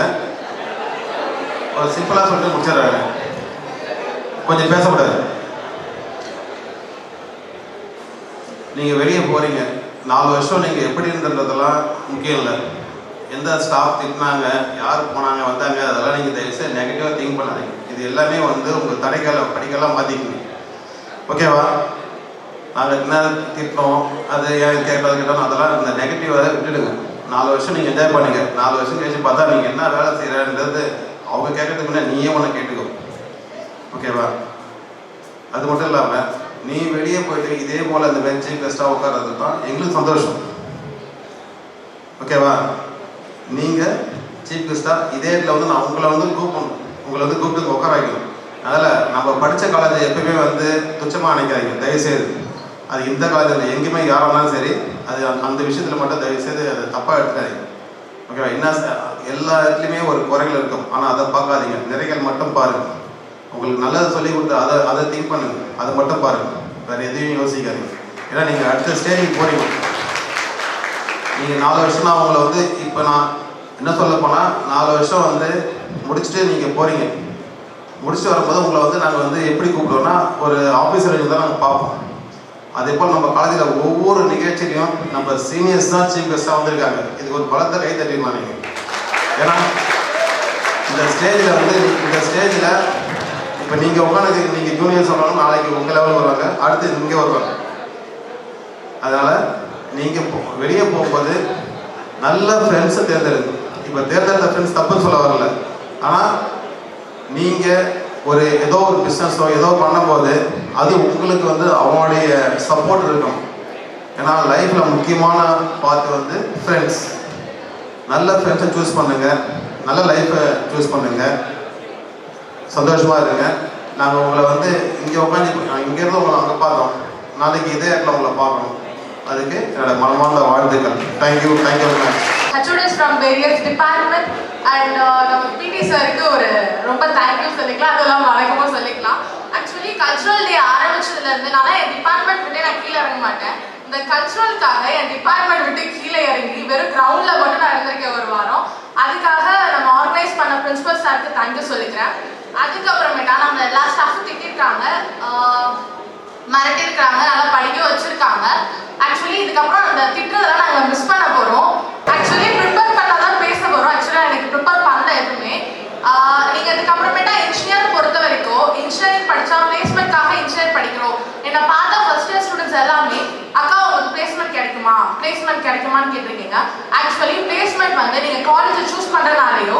ஒரு சிம்பிளாக சொல்லிட்டு முடிச்சிடுறாங்க, கொஞ்சம் பேசக்கூடாது. நீங்கள் வெளியே போகிறீங்க, 4 வருஷம் நீங்கள் எப்படி இருந்ததெல்லாம் முக்கியம் இல்லை. எந்த ஸ்டாஃப் திட்டினாங்க, யார் போனாங்க வந்தாங்க, அதெல்லாம் நீங்கள் தயவுசெய்து நெகட்டிவாக திங்க் பண்ணாதீங்க. இது எல்லாமே வந்து உங்கள் படிக்கலாம் மாற்றிக்கணும். ஓகேவா? நாங்கள் என்ன திட்டோம், அது ஏன் கேட்டோம், அதெல்லாம் இந்த நெகட்டிவாக விட்டுடுங்க. 4 வருஷம் நீங்கள் என்ஜாய் பண்ணுங்க. 4 வருஷம் கழிச்சு பார்த்தா நீங்கள் என்ன வேலை செய்கிறன்றது அவங்க கேட்கறதுக்கு முன்னாடி நீயே ஒன்று கேட்டுக்கோ. ஓகேவா? அது மட்டும் இல்லாமல் நீ வெளியே போயிட்டு இதே போல் அந்த பெஞ்சு பெஸ்ட்டாக உட்கார்றது தான் எங்களுக்கு சந்தோஷம். ஓகேவா? நீங்கள் சீஃப் கெஸ்ட்டாக இதே இடத்துல வந்து நான் உங்களை வந்து கூப்பிட்டு உட்கார வைக்கணும். அதனால் நம்ம படித்த காலேஜை எப்பவுமே வந்து துச்சமாக நினைக்காதீங்க தயவுசெய்து. அது இந்த காலேஜில் எங்கேயுமே யாராக இருந்தாலும் சரி, அது அந்த விஷயத்தில் மட்டும் தயவுசெய்து அதை தப்பாக எடுத்துக்காதீங்க. ஓகேவா? என்ன எல்லா இடத்துலையுமே ஒரு குறைகள் இருக்கும், ஆனால் அதை பார்க்காதீங்க, நிறைகள் மட்டும் பாருங்கள். உங்களுக்கு நல்லது சொல்லி கொடுத்து அதை திங்க் பண்ணுங்கள், அதை மட்டும் பாருங்கள், வேறு எதையும் யோசிக்காதீங்க. ஏன்னா நீங்கள் அடுத்த ஸ்டேஜுக்கு போகிறீங்க. நீங்கள் 4 வருஷம்னா அவங்கள வந்து இப்போ நான் என்ன சொல்ல போனால் 4 வருஷம் வந்து முடிச்சுட்டு நீங்கள் போகிறீங்க. முடிச்சுட்டு வரும்போது உங்களை வந்து நாங்கள் வந்து எப்படி கூப்பிடுவோம்னா ஒரு ஆஃபீஸர் தான் நாங்கள் பார்ப்போம். அதே போல் நம்ம காலேஜில் ஒவ்வொரு நிகழ்ச்சியிலையும் நம்ம சீனியர்ஸ் தான் சீஃப் கெஸ்ட்டாக வந்திருக்காங்க. இதுக்கு ஒரு பலத்தை கை தட்டிடலாம் நீங்கள். ஏன்னா இந்த ஸ்டேஜில் இப்போ நீங்கள் உட்காந்து நீங்கள் ஜூனியர் சொல்கிறாங்க, நாளைக்கு உங்கள் லெவலில் வருவாங்க, அடுத்து இங்கே வருவாங்க. அதனால் நீங்கள் வெளியே போகும்போது நல்ல ஃப்ரெண்ட்ஸை தேர்ந்தெடுங்க. இப்போ தேர்ந்தெடுத்த ஃப்ரெண்ட்ஸ் தப்புன்னு சொல்ல வரல, ஆனால் நீங்கள் ஏதோ ஒரு பிஸ்னஸோ ஏதோ பண்ணும்போது அது உங்களுக்கு வந்து அவங்களுடைய சப்போர்ட் இருக்கும். ஏன்னா லைஃப்பில் முக்கியமான பார்த்து வந்து ஃப்ரெண்ட்ஸ். நல்ல ஃப்ரெண்ட்ஸை சூஸ் பண்ணுங்கள், நல்ல லைஃப்பை சூஸ் பண்ணுங்கள், சந்தோஷமாக இருங்க. நாங்கள் உங்களை வந்து இங்கே உட்காந்து இங்கேருந்து உங்களை அங்கே பார்த்தோம், நாளைக்கு இதே இடத்துல உங்களை பார்க்கணும். அதுக்கு என்னோட மனமார்ந்த வாழ்த்துக்கள். Thank you very much. HODs from various department and நம்ம PT சாருக்கு ஒரு ரொம்ப தேங்க்யூ சொல்லிக்கலாம், அதெல்லாம் வணக்கமும் சொல்லிக்கலாம். ஆக்சுவலி கல்ச்சுரல் டே ஆரம்பிச்சதுலேருந்து என் டிபார்ட்மெண்ட் விட்டு நான் கீழே இறங்க மாட்டேன். இந்த கல்ச்சுரலுக்காக என் டிபார்ட்மெண்ட் விட்டு கீழே இறங்கி வெறும் கிரவுண்டில் மட்டும் நான் இருந்திருக்கேன் ஒரு வாரம். அதுக்காக நம்ம ஆர்கனைஸ் பண்ண பிரின்சிபல் சாருக்கு தேங்க்யூ சொல்லிக்கிறேன். அதுக்கப்புறமேட்டா நம்ம எல்லா ஸ்டாஃபும் திட்டிருக்காங்க, மிரட்டிருக்காங்க, நல்லா படிக்க வச்சிருக்காங்க. ஆக்சுவலி இதுக்கப்புறம் அந்த திட்டுறதெல்லாம் நாங்கள் மிஸ் பண்ண போகிறோம். ஆக்சுவலி ப்ரிப்பேர் பண்ணால் தான் பேச போகிறோம். ஆக்சுவலாக எனக்கு ப்ரிப்பேர் பண்ணல எதுவுமே. நீங்கள் இதுக்கப்புறமேட்டா இன்ஜினியர் பொறுத்த வரைக்கும் இன்ஜினியரிங் படித்தா பிளேஸ்மெண்ட்காக இன்ஜினியர் படிக்கிறோம். என்னை பார்த்தா ஃபர்ஸ்ட் இயர் ஸ்டூடெண்ட்ஸ் எல்லாமே அக்கா உங்களுக்கு பிளேஸ்மெண்ட் கிடைக்குமான்னு கேட்டிருக்கீங்க. ஆக்சுவலி பிளேஸ்மெண்ட் வந்து நீங்கள் காலேஜை சூஸ் பண்ணுறதுனாலையோ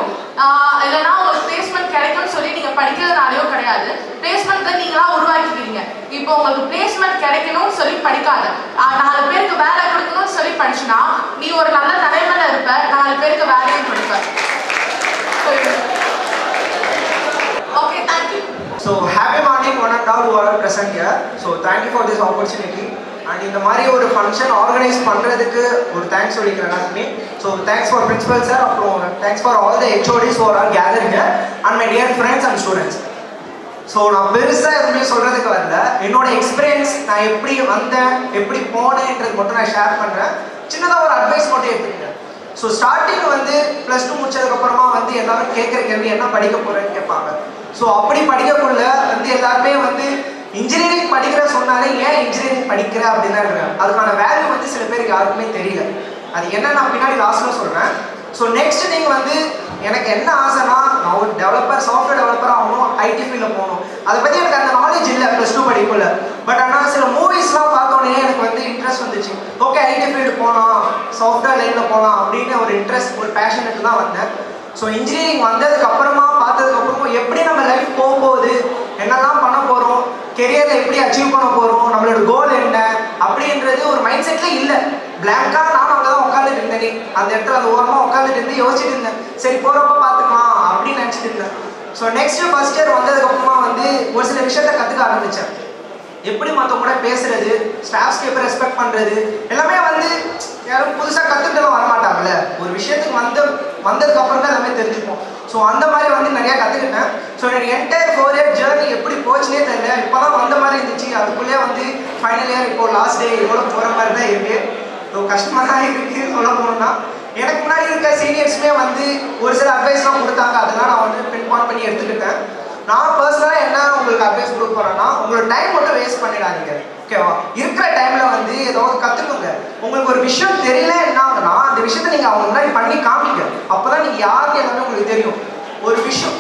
இல்லைனா உங்களுக்கு பிளேஸ்மெண்ட் கிடைக்கும்னு சொல்லி நீங்கள் படிக்கிறதுனாலையோ கிடையாது. பிளேஸ்மெண்ட்டை நீங்களாக உருவாக்கிக்கிறீங்க. இப்போ உங்களுக்கு பிளேஸ்மெண்ட் கிடைக்கணும்னு சொல்லி படிக்காத, 4 பேருக்கு வேலை கொடுக்கணும்னு சொல்லி படிச்சுனா நீ ஒரு நல்ல நிலைமையில இருப்ப, 4 பேருக்கு வேலையும் கொடுப்ப. Okay, thank you. So happy morning one and all who are present here. So thank you for this opportunity. And இந்த மாதிரி ஒரு ஃபங்க்ஷன் ஆர்கனைஸ் பண்ணுறதுக்கு ஒரு தேங்க்ஸ் சொல்லிக்கிறேன் எல்லாருமே. So thanks for principal sir, அப்புறம் thanks for all the HODs who are gathered here and my dear friends and students. So நான் பெருசாக எதுவுமே சொல்கிறதுக்கு வரல, என்னோட எக்ஸ்பீரியன்ஸ் நான் எப்படி வந்தேன் எப்படி போனேன்றது மட்டும் நான் ஷேர் பண்ணுறேன். சின்னதாக ஒரு அட்வைஸ் மட்டும் எடுத்துக்கிட்டேன். ஸோ ஸ்டார்டிங் வந்து +2 முடிச்சதுக்கப்புறமா வந்து எல்லாரும் கேட்குற கேள்வி என்ன படிக்க போகிறேன்னு கேட்பாங்க. ஸோ அப்படி படிக்கக்குள்ள வந்து எல்லாருமே வந்து இன்ஜினியரிங் படிக்கிற சொன்னாலே ஏன் இன்ஜினியரிங் படிக்கிற அப்படின்னு தான் இருக்காங்க. அதுக்கான வேல்யூ வந்து சில பேருக்கு யாருக்குமே தெரியல. அது என்ன நான் பின்னாடி லாஸ்ட்டில் சொல்கிறேன். ஸோ நெக்ஸ்ட் நீங்கள் வந்து எனக்கு என்ன ஆசைனா நான் ஒரு சாஃப்ட்வேர் டெவலப்பர் ஆகணும், ஐடி ஃபீல்டில் போகணும். அதை பற்றி எனக்கு அந்த நாலேஜ் இல்லை +2 படிப்புல. பட் ஆனால் சில மூவிஸ்லாம் பார்த்தோன்னே எனக்கு வந்து இன்ட்ரெஸ்ட் வந்துச்சு. ஓகே ஐடி ஃபீல்டு போகலாம், சாஃப்ட்வேர் லைனில் போகலாம் அப்படின்னு ஒரு இன்ட்ரெஸ்ட் ஒரு பேஷனுக்கு தான் வந்தேன். ஸோ இன்ஜினியரிங் வந்ததுக்கு அப்புறமா பார்த்ததுக்கப்புறமா எப்படி நம்ம லைஃப் போக போகுது, என்னெல்லாம் பண்ண போகிறோம், கெரியரில் எப்படி அச்சீவ் பண்ண போகிறோம், நம்மளோட கோல் என்ன அப்படின்றது ஒரு மைண்ட் செட்டில் இல்லை. பிளாங்காக நான் அங்கே தான் உட்காந்துட்டு இருந்தேன். அந்த இடத்துல அந்த ஓரமாக உட்காந்துட்டு இருந்து யோசிச்சுட்டு இருந்தேன். சரி போகிறப்ப பார்த்துக்கலாம் அப்படின்னு நினச்சிட்டு இருந்தேன். ஸோ நெக்ஸ்ட் ஃபர்ஸ்ட் இயர் வந்ததுக்கப்புறமா வந்து ஒரு சில விஷயத்த கற்றுக்க ஆரம்பித்தேன். எப்படி மற்றவங்க கூட பேசுறது, ஸ்டாஃப்ஸ்க்கு எப்படி ரெஸ்பெக்ட் பண்ணுறது, எல்லாமே வந்து யாரும் புதுசாக கற்றுக்கலாம் வரமாட்டாங்கல்ல. ஒரு விஷயத்துக்கு வந்ததுக்கு அப்புறம் தான் எல்லாமே தெரிஞ்சுப்போம். ஸோ அந்த மாதிரி வந்து நிறையா கற்றுக்கிட்டேன். ஸோ எனக்கு என்டையர் 4 இயர் ஜேர்னி எப்படி போச்சுனே தெரியல. இப்போ தான் வந்த மாதிரி இருந்துச்சு. அதுக்குள்ளேயே வந்து ஃபைனல் இயர் இப்போ லாஸ்ட் டே எவ்வளோ போகிற மாதிரி தான் இருக்குது. ஸோ கஷ்டமாக தான் இருக்குது சொல்ல போகணுன்னா. எனக்கு முன்னாடி இருக்க சீனியர்ஸுமே வந்து ஒரு சில அட்வைஸ்லாம் கொடுத்தாங்க. அதெல்லாம் நான் வந்து பின் பாயிண்ட் பண்ணி எடுத்துக்கிட்டேன். நான் பர்சனலாக என்ன உங்களுக்கு அட்வைஸ் கொடுக்க போகிறேன்னா, உங்களோட டைம் மட்டும் வேஸ்ட் பண்ணிடாதீங்க. ஓகேவா? இருக்கிற டைமில் வந்து ஏதாவது கற்றுக்குங்க. உங்களுக்கு ஒரு விஷயம் தெரியல என்னாங்கன்னா அந்த விஷயத்தை நீங்கள் அவங்க முன்னாடி பண்ணி காமிங்க. அப்போ தான் நீங்கள் யாருக்கு எல்லாமே உங்களுக்கு தெரியும் ஒரு விஷயம்.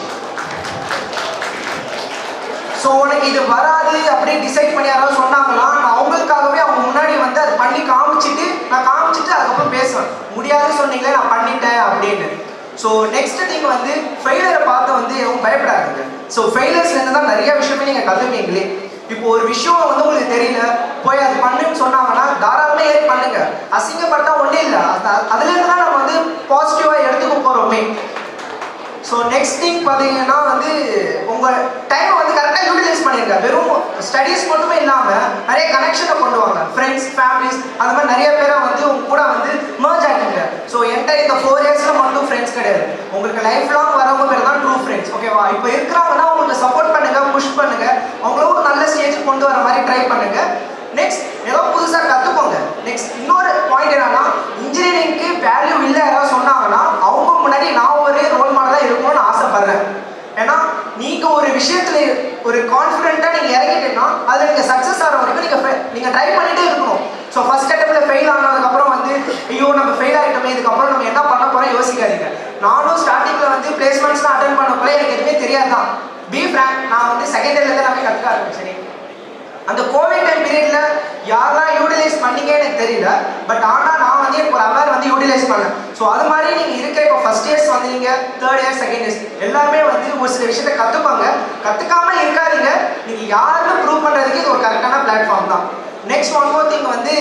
ஸோ உனக்கு இது வராது அப்படின்னு டிசைட் பண்ணி யாராவது சொன்னாங்கன்னா நான் அவங்களுக்காகவே அவங்க முன்னாடி வந்து அதை பண்ணி காமிச்சிட்டு அதுக்கப்புறம் பேசுவேன். முடியாதுன்னு சொன்னீங்களே நான் பண்ணிட்டேன் அப்படின்னு. ஸோ நெக்ஸ்ட் நீங்கள் வந்து ஃபெயிலியரை பார்த்து வந்து எதுவும் பயப்படாதுங்க. ஸோ ஃபெயிலியர்ஸ்லேருந்து தான் நிறைய விஷயமே நீங்கள் கற்றுப்பீங்களே. இப்போ ஒரு விஷயம் வந்து உங்களுக்கு தெரியல, போய் அது பண்ணுன்னு சொன்னாங்கன்னா தாராளமாக ஏறி பண்ணுங்க. அசிங்கப்பட்டா ஒன்றும் இல்லை, அதுலேருந்து தான் நம்ம வந்து பாசிட்டிவாக எடுத்துக்க போகிறோமே. ஸோ நெக்ஸ்ட் திங் பார்த்தீங்கன்னா வந்து உங்கள் டைமை வந்து கரெக்டாக யூட்டிலைஸ் பண்ணிருங்க. வெறும் ஸ்டடீஸ் மட்டுமே இல்லாமல் நிறைய கனெக்ஷனை கொண்டு வாங்க. ஃப்ரெண்ட்ஸ், ஃபேமிலிஸ், அந்த மாதிரி நிறைய பேரை வந்து உங்க கூட வந்து மர்ஜ் ஆகிடுங்க. ஸோ என்கிட்ட இந்த 4 இயர்ஸில் மட்டும் ஃப்ரெண்ட்ஸ் கிடையாது, உங்களுக்கு லைஃப் லாங் வரவங்க பேர் தான் ட்ரூ ஃப்ரெண்ட்ஸ். ஓகேவா? இப்போ இருக்கிறாங்கன்னா உங்களுக்கு சப்போர்ட் பண்ணுங்க, புஷ் பண்ணுங்க, அவங்களும் ஒரு நல்ல ஸ்டேஜ் கொண்டு வர மாதிரி ட்ரை பண்ணுங்க. நெக்ஸ்ட் ஏதோ புதுசாக கற்றுக்கோங்க. நெக்ஸ்ட் இன்னொரு பாயிண்ட் என்னன்னா, இன்ஜினியரிங்க்கு வேல்யூ இல்லை யாராவது சொன்னாங்கன்னா அவங்க முன்னாடி நான் ஒரு ரோல் மாடலாக இருக்கணும்னு ஆசைப்படுறேன். ஏன்னா நீங்கள் ஒரு விஷயத்தில் ஒரு கான்ஃபிடென்ட்டாக நீங்கள் இறங்கிட்டீங்கன்னா அதில் நீங்கள் சக்ஸஸ் ஆகிற வரைக்கும் நீங்கள் ட்ரை பண்ணிகிட்டே இருக்கணும். ஸோ ஃபர்ஸ்ட் அட்டெம்ப்டில் ஃபெயில் ஆனதுக்கப்புறம் வந்து ஐயோ நம்ம ஃபெயில் ஆகிட்டோமே, இதுக்கப்புறம் நம்ம என்ன பண்ண போகிறோம் யோசிக்காதீங்க. நானும் ஸ்டார்டிங்கில் வந்து பிளேஸ்மெண்ட்ஸ்லாம் அட்டென்ட் பண்ண போல எனக்கு எதுவுமே தெரியாது தான். பி ஃப்ராங்க், நான் வந்து செகண்ட் இயர்லேருந்து எல்லாமே கற்றுக்க ஆரம்பிச்சேன். அந்த கோவிட் டைம் பீரியடில் யாரெல்லாம் யூட்டிலைஸ் பண்ணீங்கன்னு எனக்கு தெரியல. பட் ஆனால் நான் வந்து எனக்கு ஒரு அவர் வந்து யூட்டிலைஸ் பண்ணேன். ஸோ அது மாதிரி நீங்கள் இருக்கிற இப்போ ஃபர்ஸ்ட் இயர்ஸ் வந்தீங்க, தேர்ட் இயர்ஸ், செகண்ட் இயர்ஸ் எல்லாருமே வந்து ஒரு சில விஷயத்தை கற்றுப்பாங்க. கற்றுக்காம இருக்காதீங்க. நீங்கள் யாருன்னு ப்ரூவ் பண்ணுறதுக்கு இது ஒரு கரெக்டான பிளாட்ஃபார்ம் தான். நெக்ஸ்ட் ஒன் மோர் திங் வந்து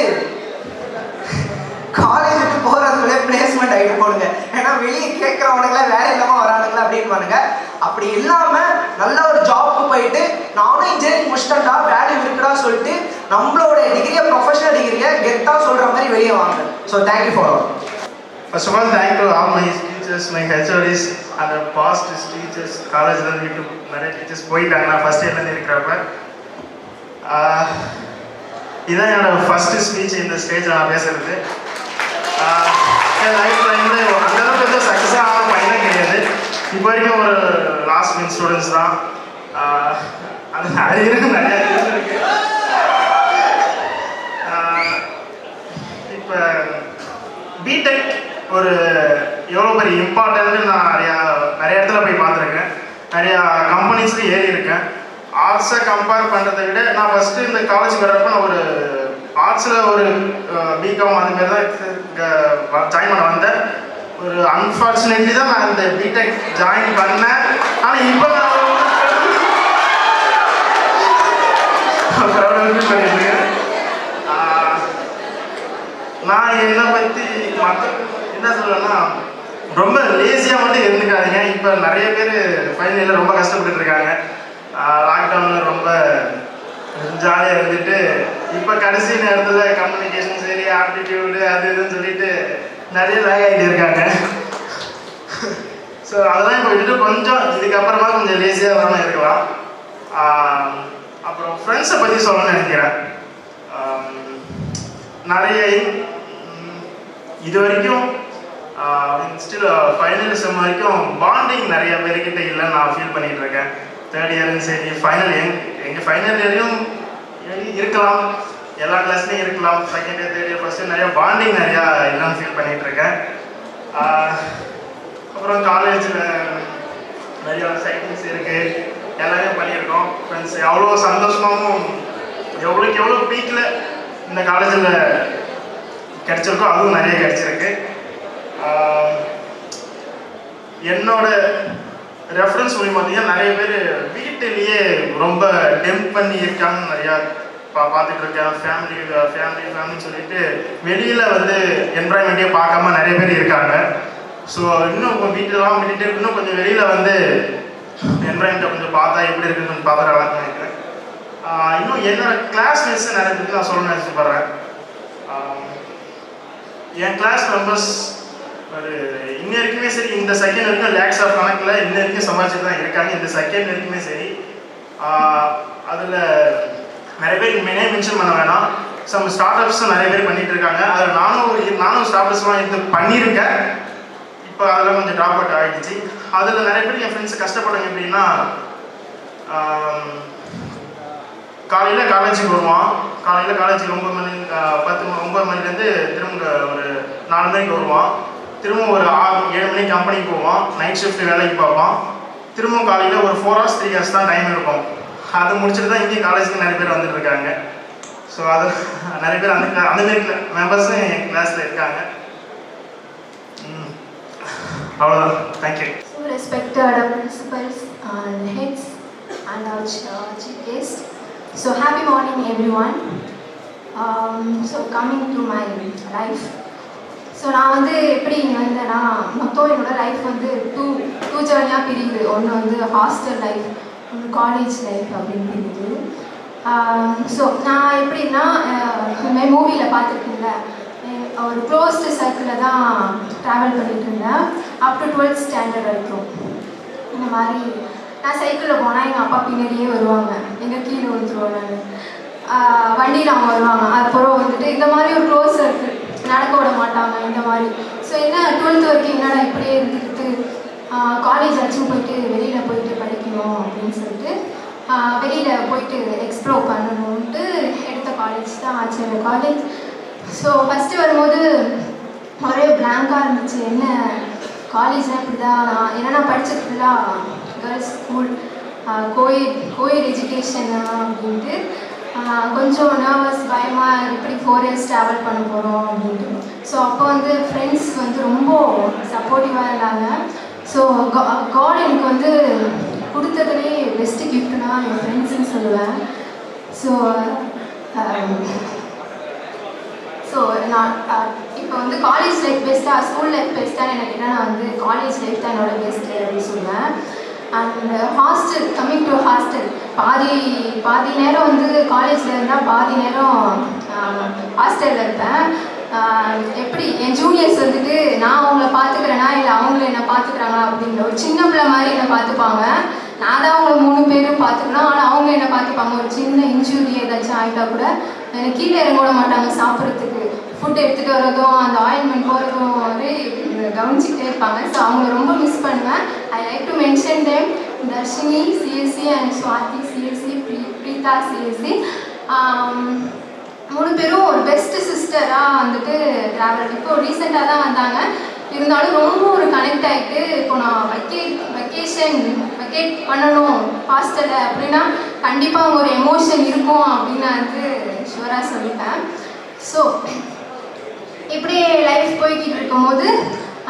காலேஜ் விட்டு போகிறதுக்குள்ளே பிளேஸ்மெண்ட் ஆகிட்டு போடுங்க. ஏன்னா வெளியே கேட்குறவனுங்களாம் வேலை இல்லாமல் வரானுங்களா அப்படின்னு பண்ணுங்க. அப்படி இல்லாமல் நல்ல ஒரு ஜாப்க்கு போயிட்டு நானும் இன்ஜினியரிங் முடிச்சிட்டா வேல்யூ இருக்குடா சொல்லிட்டு நம்மளோட டிகிரியை, ப்ரொஃபஷனல் டிகிரியை கெத்தாக சொல்கிற மாதிரி வெளியே வாங்க. So thank you for all. First of all, thank to all my teachers, my HODs and the past teachers. காலேஜில் விட்டு நிறைய டீச்சர்ஸ் போயிட்டாங்க. நான் ஃபஸ்ட் இயர்லேருந்து இருக்கிறப்ப இதுதான் என்னோட ஃபஸ்ட்டு ஸ்பீச் இந்த ஸ்டேஜ் நான் பேசுகிறது. என் லைஃப்பில் வந்து அந்தளவுக்கு வந்து சக்ஸஸாக ஆன பையனே கிடையாது. இப்போ வரைக்கும் ஒரு லாஸ்ட் மினிட் ஸ்டூடெண்ட்ஸ் தான். அது அரியருக்கு நிறையா இருக்கு. இப்போ பிடெக் ஒரு எவ்வளோ பெரிய இம்பார்ட்டன்ட்டு நான் நிறைய இடத்துல போய் பார்த்துருக்கேன். நிறையா கம்பெனிஸில் ஏறி இருக்கேன். ஆர்ட்ஸை கம்பேர் பண்ணுறதை விட நான் ஃபஸ்ட்டு இந்த காலேஜ் வரப்போ நான் ஒரு ஆர்ட்ஸில் ஒரு பிகாம் அந்த மாதிரி தான் ஜாயின் பண்ண வந்தேன். ஒரு அன்ஃபார்ச்சுனேட்லி தான் நான் இந்த பிடெக் ஜாயின் பண்ணேன். ஆனால் இப்போ பண்ணியிருக்கேன். நான் என்னை பற்றி மற்ற என்ன சொல்லுவேன்னா, ரொம்ப லேசியாக மட்டும் இருந்துக்காதீங்க. இப்போ நிறைய பேர் ஃபைனல் இயரில் ரொம்ப கஷ்டப்பட்டு இருக்காங்க. லாக்டவுனில் ரொம்ப ஜாலியாக இருந்துட்டு இப்போ கடைசி நேரத்தில் கம்யூனிகேஷன் சரி, ஆப்டிடியூடு அது இதுன்னு சொல்லிட்டு நிறைய லேக் ஆகிட்டு இருக்காங்க. ஸோ அதெல்லாம் இப்போ விட்டுட்டு கொஞ்சம் இதுக்கப்புறமா கொஞ்சம் லேசியாக வராமல் இருக்கலாம். அப்புறம் ஃப்ரெண்ட்ஸை பற்றி சொல்லணும்னு நினைக்கிறேன். நிறைய இது வரைக்கும் ஸ்டில் ஃபைனல் செம் வரைக்கும் பாண்டிங் நிறைய பேர்கிட்ட இல்லைன்னு நான் ஃபீல் பண்ணிகிட்டு இருக்கேன். தேர்ட் இயரும் சரி, ஃபைனல் எங்கள் ஃபைனல் இயரையும் இருக்கலாம், எல்லா கிளாஸ்லேயும் இருக்கலாம். Second year, third year, first year நிறையா பாண்டிங் நிறையா இல்லைன்னு ஃபீல் பண்ணிகிட்டு இருக்கேன். அப்புறம் காலேஜில் நிறையா சைக்கிள்ஸ் இருக்குது, எல்லாமே பண்ணியிருக்கோம். ஃப்ரெண்ட்ஸ் எவ்வளோ சந்தோஷமாகவும் எவ்வளோக்கு எவ்வளோ பீக்கில் இந்த காலேஜில் கிடச்சிருக்கோ அதுவும் நிறைய கிடச்சிருக்கு. என்னோட ரெஃபரன்ஸ் மூலியம் பார்த்தீங்கன்னா நிறைய பேர் வீட்டிலேயே ரொம்ப டெம்ப் பண்ணி இருக்காங்கன்னு நிறையா பார்த்துட்டு இருக்கேன். ஃபேமிலின்னு சொல்லிட்டு வெளியில் வந்து என்வரான்மெண்ட்டே பார்க்காம நிறைய பேர் இருக்காங்க. ஸோ இன்னும் வீட்டெல்லாம் விட்டுட்டு இன்னும் கொஞ்சம் வெளியில் வந்து என்வரான்மெண்ட்டை கொஞ்சம் பார்த்தா எப்படி இருக்குன்னு கொஞ்சம் பார்க்குற அளவுக்கு நினைக்கிறேன். இன்னும் என்னோட கிளாஸ்மேட்ஸ் நிறைய பேருக்கு நான் சொல்லணும்னு நினச்சிப்படுறேன். என் கிளாஸ் மெம்பர்ஸ் ஒரு இன்ன வரைக்குமே சரி, இந்த செகண்ட் வரைக்கும் லேக்ஸ் ஆஃப் கணக்கில் இன்ன வரைக்கும் சமாளிச்சுட்டு தான் இருக்காங்க. இந்த செகண்ட் வரைக்குமே சரி. அதில் நிறைய பேர் மென்ஷன் பண்ண வேணாம். சம் ஸ்டார்ட் அப்ஸும் நிறைய பேர் பண்ணிட்டு இருக்காங்க. அதில் நானும் ஸ்டார்ட் அப்ஸ்லாம் இருந்து பண்ணியிருக்கேன். இப்போ அதெல்லாம் கொஞ்சம் ட்ராப் அவுட் ஆகிடுச்சு. அதில் நிறைய பேர் என் ஃப்ரெண்ட்ஸ் கஷ்டப்படுங்க எப்படின்னா, காலையில் காலேஜுக்கு வருவான். காலையில் காலேஜுக்கு 9 மணிலேருந்து திரும்ப ஒரு 4 மணிக்கு வருவான். திரும்ப ஒரு 7 மணிக்கு கம்பெனிக்கு போவான். நைட் ஷிஃப்ட் வேலைக்கு பார்ப்பான். திரும்ப காலையில் ஒரு 4 hours 3 hours தான் டைம் இருக்கும். அதை முடிச்சுட்டு தான் இங்கே காலேஜுக்கு நிறைய பேர் வந்துட்டு இருக்காங்க. ஸோ அது நிறைய பேர் அந்த மாரி மெம்பர்ஸும் என் கிளாஸில் இருக்காங்க. அவ்வளோதான். Thank you. So respected principals and heads and our chief guest. So happy morning everyone. So coming to my life. So நான் வந்து எப்படி இங்கே வந்தேன்னா, மொத்தம் என்னோட லைஃப் வந்து டூ ஜேர்னியாக பிரியுது. ஒன்று வந்து ஹாஸ்டல் லைஃப், ஒன்று காலேஜ் லைஃப் அப்படின்னு பிரியுது. ஸோ நான் எப்படின்னா, இதுமாதிரி மூவியில் பார்த்துருக்கீங்கள, ஒரு க்ளோஸ்டு சர்க்கிளில் தான் ட்ராவல் பண்ணிட்டு இருந்தேன் அப் டு 12th ஸ்டாண்டர்ட் வரைக்கும். இந்த மாதிரி நான் சைக்கிளில் போனால் எங்கள் அப்பா பின்னாடியே வருவாங்க, எங்கள் கீழே விழுந்துருவாங்க, வண்டியில் அவங்க வருவாங்க. அதுக்கப்புறம் வந்துட்டு இந்த மாதிரி ஒரு க்ளோஸ் சர்க்கிள், நடக்க விட மாட்டாங்க இந்த மாதிரி. ஸோ என்ன 12th வரைக்கும் என்னடா இப்படியே இருந்துக்கிட்டு காலேஜ் ஆச்சும் போயிட்டு வெளியில் போயிட்டு படிக்கணும் அப்படின்னு சொல்லிட்டு வெளியில் போயிட்டு எக்ஸ்ப்ளோர் பண்ணணுன்ட்டு எடுத்த காலேஜ் தான் ஆச்சாரிய காலேஜ். ஸோ ஃபஸ்ட்டு வரும்போது ஒரே பிளாங்காக இருந்துச்சு. என்ன காலேஜ்னால் இப்படி தான், நான் படித்தது ஃபுல்லாக கேர்ள்ஸ் ஸ்கூல், கோயட் எஜுகேஷன் அப்படின்ட்டு கொஞ்சம் நர்வஸ், பயமாக இப்படி 4 years ட்ராவல் பண்ண போகிறோம் அப்படின்ட்டு. ஸோ அப்போ வந்து ஃப்ரெண்ட்ஸ் வந்து ரொம்ப சப்போர்ட்டிவாக இருந்தாங்க. ஸோ காட் எனக்கு வந்து கொடுத்ததுலே பெஸ்ட்டு கிஃப்ட்னா என் ஃப்ரெண்ட்ஸுன்னு சொல்லுவேன். ஸோ நான் இப்போ வந்து காலேஜ் லைஃப் பெஸ்ட்டாக ஸ்கூல் லைஃப் பெஸ்ட்டான்னு எனக்கு என்ன, நான் வந்து காலேஜ் லைஃப் தான் என்னோட பெஸ்ட்டு அப்படின்னு சொல்லுவேன். And hostel, coming to hostel, பாதி நேரம் வந்து காலேஜில் இருந்தால் பாதி நேரம் ஹாஸ்டலில் இருப்பேன். எப்படி என் ஜூனியர்ஸ் வந்துட்டு நான் அவங்கள பார்த்துக்கிறேன்னா இல்லை அவங்கள என்னை பார்த்துக்கிறாங்களா அப்படிங்கிற ஒரு சின்ன பிள்ளை மாதிரி என்னை பார்த்துப்பாங்க. நான் தான் அவங்கள 3 பேரும் பார்த்துக்கணும், ஆனால் அவங்க என்னை பார்த்துப்பாங்க. ஒரு சின்ன இன்ஜூரி ஏதாச்சும் ஆகிட்டா கூட என்னை கீழே இறங்க விட மாட்டாங்க. சாப்பிட்றதுக்கு ஃபுட் எடுத்துகிட்டு வரதும் அந்த ஆயின்மெண்ட் போகிறதும் வந்து கவனிச்சிக்கிட்டே இருப்பாங்க. ஸோ அவங்கள ரொம்ப மிஸ் பண்ணுவேன். I like to mention them, Darshini CSC and Swathi CSC, Preetha CSC. 3 பேரும் ஒரு பெஸ்ட் சிஸ்டராக வந்துட்டு ட்ராவல். இப்போ ரீசெண்டாக தான் வந்தாங்க, இருந்தாலும் ரொம்ப ஒரு கனெக்ட் ஆகிட்டு இப்போ நான் வெக்கேட் பண்ணணும் ஹாஸ்டலில் அப்படின்னா கண்டிப்பாக அவங்க ஒரு எமோஷன் இருக்கும் அப்படின்னு நான் வந்து ஷுவராக சொல்லிட்டேன். ஸோ இப்படியே லைஃப் போய்கிட்டு இருக்கும்போது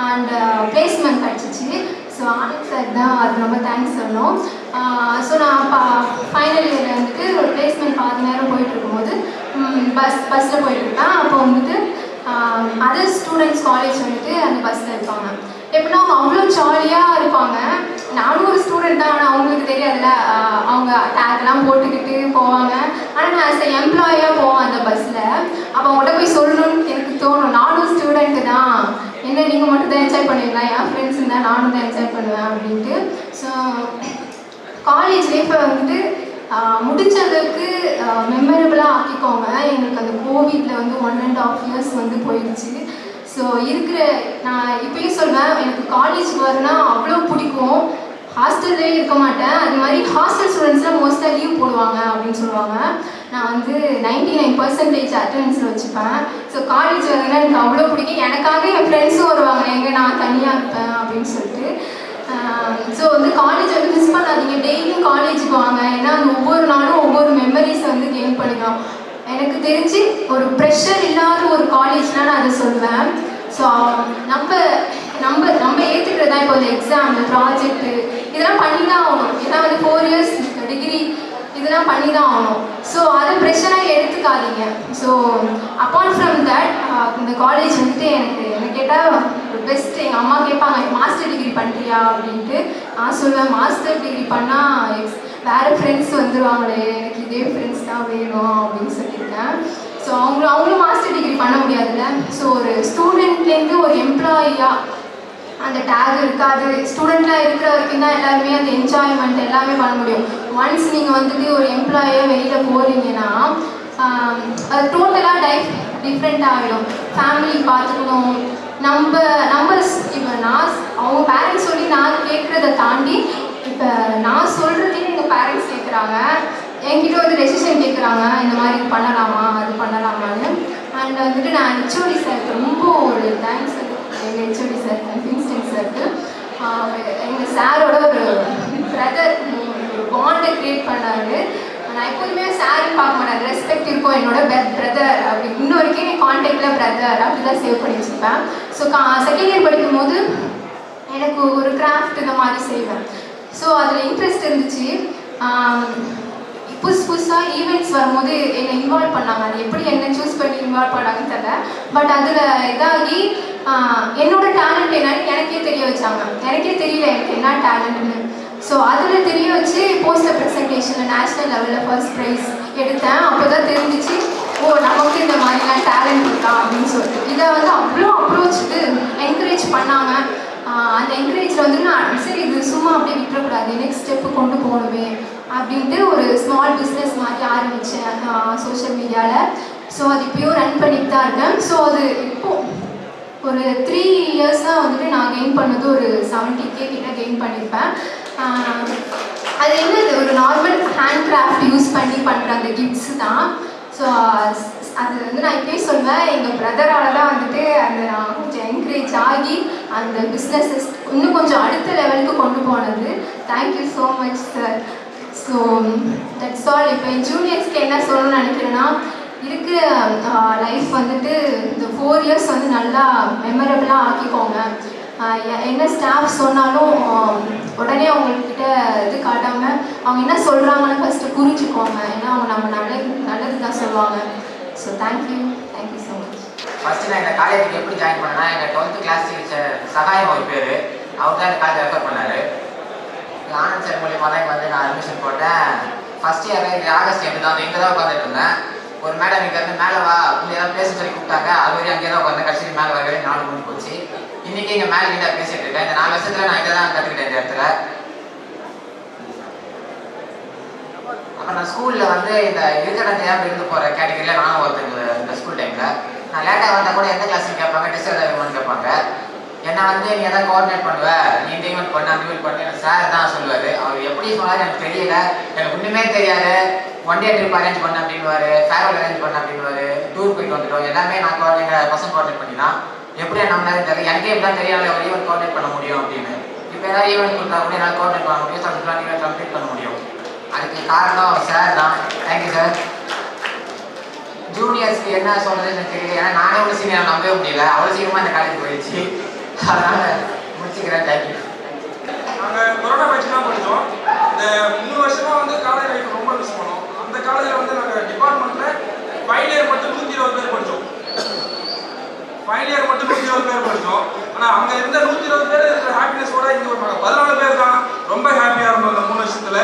அண்ட் பிளேஸ்மெண்ட் கிடச்சிச்சு. ஸோ ஆனந்த் சார் தான் அது ரொம்ப தேங்க்ஸ் சொல்லணும். ஸோ நான் ஃபைனல் இயரில் வந்துட்டு ஒரு பிளேஸ்மெண்ட் பாதி நேரம் போயிட்டு இருக்கும்போது பஸ்ஸில் போயிட்டுருக்கேன். அப்போ வந்துட்டு அதர் ஸ்டூடெண்ட்ஸ் காலேஜ் வந்துட்டு அந்த பஸ்ஸில் இருப்பாங்க. எப்படின்னா அவங்க அவ்வளோ ஜாலியாக இருப்பாங்க. நானும் ஒரு ஸ்டூடெண்ட் தான், ஆனால் அவங்களுக்கு தெரியாதுல்ல, அவங்க டேக்லாம் போட்டுக்கிட்டு போவாங்க. ஆனால் நான் ஆஸ் எ எம்ப்ளாயாக போவேன் அந்த பஸ்ஸில். அப்போ அவங்கள்ட்ட போய் சொல்லணும்னு எனக்கு தோணும், நானும் ஸ்டூடெண்ட்டு தான், என்ன நீங்கள் மட்டும் தான் என்ஜாய் பண்ணுவீங்களா, என் ஃப்ரெண்ட்ஸ் இருந்தால் நானும் தான் என்ஜாய் பண்ணுவேன் அப்படின்ட்டு. ஸோ காலேஜ் லைஃப்பை வந்துட்டு முடிஞ்ச அளவுக்கு மெமரபிளாக ஆக்கிக்கோங்க. எங்களுக்கு அந்த கோவிடில் வந்து 1.5 years வந்து போயிடுச்சு. ஸோ நான் இப்பயும் சொல்வேன், எனக்கு காலேஜ் வரனா அவ்வளோ பிடிக்கும். ஹாஸ்டல்லே இருக்க மாட்டேன். அது மாதிரி ஹாஸ்டல் ஸ்டூடெண்ட்ஸ்லாம் மோஸ்ட்டாக லீவ் போடுவாங்க அப்படின்னு சொல்லுவாங்க. நான் வந்து 99% அட்டெண்டன்ஸில் வச்சுப்பேன். ஸோ காலேஜ் வரதுனா எனக்கு அவ்வளோ பிடிக்கும். எனக்காக என் ஃப்ரெண்ட்ஸும் வருவாங்க, எங்கே நான் தனியாக இருப்பேன் அப்படின்னு சொல்லிட்டு. ஸோ வந்து காலேஜ் வந்து மிஸ் பண்ணாதீங்க, டெய்லியும் காலேஜுக்கு வாங்க. ஏன்னா அந்த ஒவ்வொரு நாளும் ஒவ்வொரு மெமரிஸை வந்து கெயின் பண்ணிக்கலாம். எனக்கு தெரிஞ்சு ஒரு ப்ரெஷர் இல்லாத ஒரு காலேஜ்னால் நான் அதை சொல்லுவேன். ஸோ நம்ம நம்ம ஏற்றுக்கிறது தான். இப்போ இந்த எக்ஸாம், ப்ராஜெக்ட்டு இதெல்லாம் பண்ணி தான் ஆகணும். ஏன்னா வந்து 4 இயர்ஸ் டிகிரி இதெல்லாம் பண்ணி தான் ஆகணும். ஸோ அதை ப்ரெஷராக எடுத்துக்காதீங்க. ஸோ அப்பார்ட் ஃப்ரம் தட் இந்த காலேஜ் வந்துட்டு எனக்கு கேட்டால் பெஸ்ட்டு. எங்கள் அம்மா கேட்பாங்க மாஸ்டர் டிகிரி பண்ணுறியா அப்படின்ட்டு. நான் சொல்லுவேன் மாஸ்டர் டிகிரி பண்ணால் வேறு ஃப்ரெண்ட்ஸ் வந்துடுவாங்களே, எனக்கு இதே ஃப்ரெண்ட்ஸ் தான் வேணும் அப்படின்னு சொல்லியிருக்கேன். ஸோ அவங்களும் மாஸ்டர் டிகிரி பண்ண முடியாதுல்ல. ஸோ ஒரு ஸ்டூடெண்ட்லேருந்து ஒரு எம்ப்ளாயியாக அந்த டேக் இருக்காது. ஸ்டூடெண்ட்டாக இருக்கிற வரைக்கும் தான் எல்லாருமே அந்த என்ஜாய்மெண்ட் எல்லாமே பண்ண முடியும். ஒன்ஸ் நீங்கள் வந்துட்டு ஒரு எம்ப்ளாயாக வெளியில் போகிறீங்கன்னா அது டோட்டலாக லைஃப் டிஃப்ரெண்ட் ஆகிடும். ஃபேமிலி பார்த்துக்கணும். நம்ம இப்போ அவங்க பேரண்ட்ஸ் சொல்லி நான் கேட்குறத தாண்டி இப்போ நான் சொல்கிறதையும் எங்கள் பேரண்ட்ஸ் கேட்குறாங்க. என்கிட்ட வந்து டெசிஷன் கேட்குறாங்க, இந்த மாதிரி இது பண்ணலாமா அது பண்ணலாமான்னு. அண்ட் வந்துட்டு நான் ஹெச்ஓடி சாருக்கு ரொம்ப ஒரு தேங்க்ஸ் எங்கள் ஹெச்ஓடி சார் வின்ஸ்டன் சாருக்கு. எங்கள் சாரோட ஒரு பிரதர் ஒரு பாண்டை க்ரியேட் பண்ணார். நான் எப்போதுமே சாருன்னு பார்க்க மாட்டேன், ரெஸ்பெக்ட் இருக்கும். என்னோட பிரதர் அப்படி இன்ன வரைக்கும் என் கான்டாக்டில் பிரதர் அப்படி தான் சேவ் பண்ணி வச்சுருப்பேன். ஸோ செகண்ட் இயர் படிக்கும்போது எனக்கு ஒரு கிராஃப்ட் இந்த மாதிரி செய்வேன். ஸோ அதில் இன்ட்ரெஸ்ட் இருந்துச்சு. புதுசாக ஈவெண்ட்ஸ் வரும்போது என்னை இன்வால்வ் பண்ணாங்க. அது எப்படி என்ன சூஸ் பண்ணி இன்வால்வ் பண்ணாங்கன்னு தெரியல. பட் அதில் இதாகி என்னோட டேலண்ட் என்னன்னு எனக்கே தெரிய வச்சாங்க. எனக்கே தெரியல எனக்கு என்ன டேலண்ட்னு. ஸோ அதில் தெரிய வச்சு போஸ்டர் ப்ரெசன்டேஷனில் நேஷ்னல் லெவலில் ஃபர்ஸ்ட் ப்ரைஸ் எடுத்தேன். அப்போ தான் தெரிஞ்சிச்சு, ஓ நமக்கு இந்த மாதிரிலாம் டேலண்ட் இருக்கா அப்படின்னு சொல்லிட்டு. இதை வந்து அவ்வளோ அப்ரோச்சுக்கு என்கரேஜ் பண்ணாங்க. அந்த என்கரேஜில் வந்து நான் சரி இது சும்மா அப்படியே விட்டுறக்கூடாது, நெக்ஸ்ட் ஸ்டெப்பு கொண்டு போகணுமே அப்படின்ட்டு ஒரு ஸ்மால் பிஸ்னஸ் மாதிரி ஆரம்பித்தேன் சோஷியல் மீடியாவில். ஸோ அது இப்போயும் ரன் பண்ணிட்டு தான் இருக்கேன். ஸோ அது இப்போது ஒரு 3 இயர்ஸாக வந்துட்டு நான் கெயின் பண்ணது ஒரு 70K கிட்ட கெயின் பண்ணியிருப்பேன். அது என்னது ஒரு நார்மல் ஹேண்ட் கிராஃப்ட் யூஸ் பண்ணி பண்ணுற அந்த கிஃப்ட்ஸ் தான். ஸோ அது வந்து நான் இப்போயே சொல்வேன், எங்கள் பிரதரால் தான் வந்துட்டு அந்த நான் கொஞ்சம் என்கரேஜ் ஆகி அந்த பிஸ்னஸஸ் இன்னும் கொஞ்சம் அடுத்த லெவலுக்கு கொண்டு போனது. Thank you so much sir. So that's all. இப்போ என் ஜூனியர்ஸ்க்கு என்ன சொல்லணும்னு நினைக்கிறேன்னா, இருக்கிற லைஃப் வந்துட்டு இந்த 4 இயர்ஸ் வந்து நல்லா மெமரபிளாக ஆக்கிக்கோங்க. என்ன ஸ்டாஃப் சொன்னாலும் உடனே அவங்கக்கிட்ட இது காட்டாமல் அவங்க என்ன சொல்கிறாங்கன்னு ஃபஸ்ட்டு புரிஞ்சுக்கோங்க. ஏன்னா அவங்க நம்ம நல்லது தான் சொல்லுவாங்க. So thank you so much. First நான் இந்த காலேஜுக்கு எப்படி ஜாயின் பண்ணேன்னா, எங்கள் 12th கிளாஸ் டீச்சர் சகாயம் ஒரு பேர், அவர் தான் இந்த காலேஜ் ரெஃபர் பண்ணார். ஆனந்த் சார் மூலியமாக தான் இங்கே வந்து நான் அட்மிஷன் போட்டேன். ஃபஸ்ட் இயர் இது ஆகஸ்ட் 8 தான் இங்கே தான் உட்காந்துட்டு இருந்தேன். ஒரு மேடம் இங்கே வந்து மேலே வா இப்படி ஏதாவது பேச சொல்லி கூப்பிட்டாங்க. அது வரையும் அங்கே தான் உட்காந்து கடைசி மேலே வரவே 4 மணி போச்சு. இன்றைக்கி இங்கே மேலே கிட்ட பேசிகிட்டு இருக்கேன். இந்த 4 வருஷத்தில் நான் இங்கே தான் கற்றுக்கிட்டேன் இந்த இடத்துல. அப்புறம் நான் ஸ்கூலில் வந்து இந்த இருக்கிற தேவை இருந்து போகிற கேட்டகரியில் நானும் ஒருத்தங்க. இந்த ஸ்கூல் டைமில் நான் லேட்டாக வந்தால் கூட எந்த கிளாஸ்ன்னு கேட்பாங்க, டெஸ்ட் எழுதுமான்னு கேட்பாங்க. என்னை வந்து நீ எதாவது கோஆர்டினேட் பண்ணுவேன், நீ இந்த ஈவெண்ட் பண்ண அந்த ஈவெண்ட் பண்ண சார் தான் சொல்லுவார். அவர் எப்படி சொன்னார் எனக்கு தெரியல, எனக்கு ஒன்றுமே தெரியாது. 1 டே ட்ரிப் அரேஞ்ச் பண்ண அப்படின்வார், ஃபேர்வெல் அரேஞ்ச் பண்ண அப்படின்வார், டூர் போயிட்டு வந்துட்டோம். எல்லாமே நான் எங்கள் பசங்க கோஆர்டினேட் பண்ணி தான். எப்படி நம்மளால தெரியல, எனக்கே இப்படிலாம் தெரியாமல் ஒரு ஈவெண்ட் கோஆர்டினேட் பண்ண முடியும் அப்படின்னு. இப்போ ஏதாவது ஈவெண்ட் கொடுத்தா கூட என்னால் கோஆர்டினேட் பண்ண முடியும், சப்ஜெக்ட்லாம் நீங்கள் கம்ப்ளீட் பண்ண முடியும். அதுக்கு காரணம் சார் தான். Thank you sir. ஜூனியர்ஸ்க்கு என்ன சொல்கிறதுன்னு எனக்கு தெரியல. ஏன்னா நானே ஒரு சீனியர் நம்பவே முடியல, அவ்வளோ சீக்கிரமாக இந்த காலேஜ் போயிடுச்சு. அதனால் முடிச்சுக்கிறேன். தேங்க்யூ. நாங்கள் கொரோனா பேட்ச் தான் படித்தோம். இந்த 3 வருஷமாக வந்து காலேஜ் லைஃப் ரொம்ப மிஸ் பண்ணோம். அந்த காலேஜில் வந்து நாங்கள் டிபார்ட்மெண்ட்டில் ஃபைனல் இயர் மட்டும் 120 பேர் படித்தோம். ஃபைனல் இயர் மட்டும் 120 பேர் படித்தோம். ஆனால் அங்கே இருந்த 120 பேர் இருக்கிற ஹாப்பினஸோட இங்கே ஒரு 14 பேர் தான் ரொம்ப ஹாப்பியாக இருந்தோம் அந்த 3 வருஷத்தில்.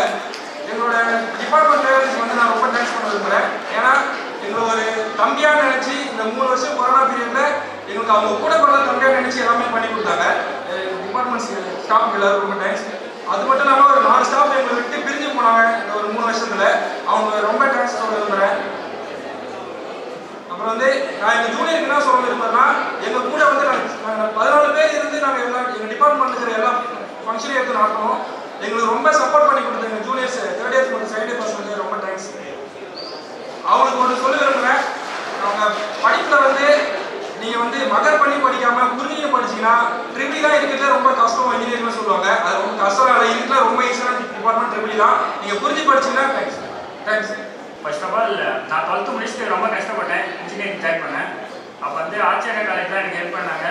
எங்களோட டிபார்ட்மெண்ட் லெவலுக்கு வந்து நான் ரொம்ப தேங்க்ஸ் பண்ண விரும்புகிறேன். ஏன்னா எங்களை ஒரு தம்பியாக நினச்சி இந்த 3 வருஷம் கொரோனா பீரியடில் எங்களுக்கு அவங்க கூட பிறந்த தம்பியாக நினச்சி எல்லாமே பண்ணி கொடுத்தாங்க. டிபார்ட்மெண்ட்ஸ் ஸ்டாஃப்க்கு எல்லாரும் ரொம்ப தேங்க்ஸ். அது மட்டும் இல்லாமல் ஒரு 4 ஸ்டாஃப் எங்களை விட்டு பிரிஞ்சு போனாங்க இந்த ஒரு 3 வருஷத்தில். அவங்க ரொம்ப தேங்க்ஸ் சொல்ல விரும்புகிறேன். அப்புறம் வந்து நான் எங்கள் ஜூனியருக்கு என்ன சொல்ல விரும்புகிறேன்னா, எங்கள் கூட வந்து நாங்கள் 14 பேர் இருந்து நாங்கள் எங்கள் டிபார்ட்மெண்ட் இருக்கிற எல்லா ஃபங்க்ஷனையும் எடுத்து நடத்தணும். எங்களுக்கு ரொம்ப சப்போர்ட் பண்ணி கொடுத்த எங்கள் ஜூனியர்ஸ் 3rd இயர்ஸ் மற்றும் 2nd இயர்ஸ் வந்து ரொம்ப தேங்க்ஸ். அவங்களுக்கு ஒன்று சொல்ல விரும்புகிறேன். அவங்க படிப்பில் வந்து நீங்கள் வந்து மகர் பண்ணி படிக்காமல் புரிஞ்சுன்னு படிச்சிங்கன்னா ட்ரிபிள் தான் இருக்கிறதுல ரொம்ப கஷ்டம் இன்ஜினியரிங்னு சொல்லுவாங்க. அது ரொம்ப கஷ்டம் இல்லை, இருக்கிற ரொம்ப ஈஸியான டிபார்ட்மெண்ட் ட்ரிபிள் தான். நீங்கள் புரிஞ்சு படிச்சிங்கன்னா தேங்க்ஸ். ஃபர்ஸ்ட் ஆஃப் ஆல் நான் 12th முடிச்சுட்டு ரொம்ப கஷ்டப்பட்டேன், இன்ஜினியரிங் ஜாயின் பண்ணேன். அப்போ வந்து ஆச்சாரிய காலேஜ் தான் எனக்கு ஹெல்ப் பண்ணாங்க.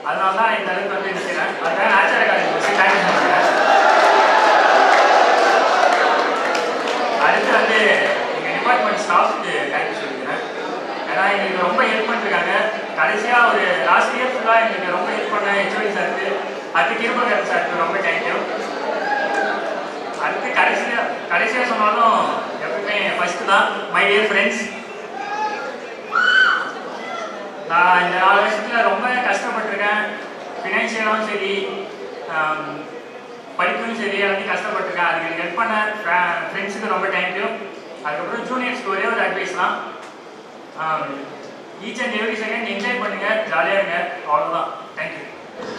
அதனால தான் இந்த அளவுக்கு வந்து நிற்கிறேன். அதுக்காக நேச்சுரல் காலேஜ் வச்சு தேங்க்ஸ் பண்ணுறேன். அடுத்து வந்து எங்கள் டிபார்ட்மெண்ட் ஸ்டாஃப்க்கு தேங்க்யூ சொல்லிக்கிறேன். ஏன்னா எங்களுக்கு ரொம்ப ஹெல்ப் பண்ணிருக்காங்க. கடைசியாக ஒரு லாஸ்ட் இயர் ஃபுல்லாக எங்களுக்கு ரொம்ப ஹெல்ப் பண்ண ஹெச்ஓடி சாருக்கு, அடுத்து கிருபகரன் சாருக்கு ரொம்ப தேங்க்யூ. அடுத்து கடைசியாக சொன்னாலும் எப்பவுமே ஃபஸ்ட்டு தான் மை டியர் ஃப்ரெண்ட்ஸ். நான் இந்த 4 வருஷத்தில் ரொம்ப கஷ்டப்பட்டிருக்கேன். ஃபினான்ஷியலாகவும் சரி, படிப்பும் சரி, எல்லாத்தையும் கஷ்டப்பட்டிருக்கேன். அதுக்கு எனக்கு ஹெல்ப் பண்ண ஃப்ரெண்ட்ஸுக்கு ரொம்ப தேங்க்யூ. அதுக்கப்புறம் ஜூனியர்ஸ்க்கு ஒரே ஒரு அட்வைஸ் தான், each and every second enjoy பண்ணுங்கள், ஜாலியாக இருங்க, அவ்வளோதான். Thank you.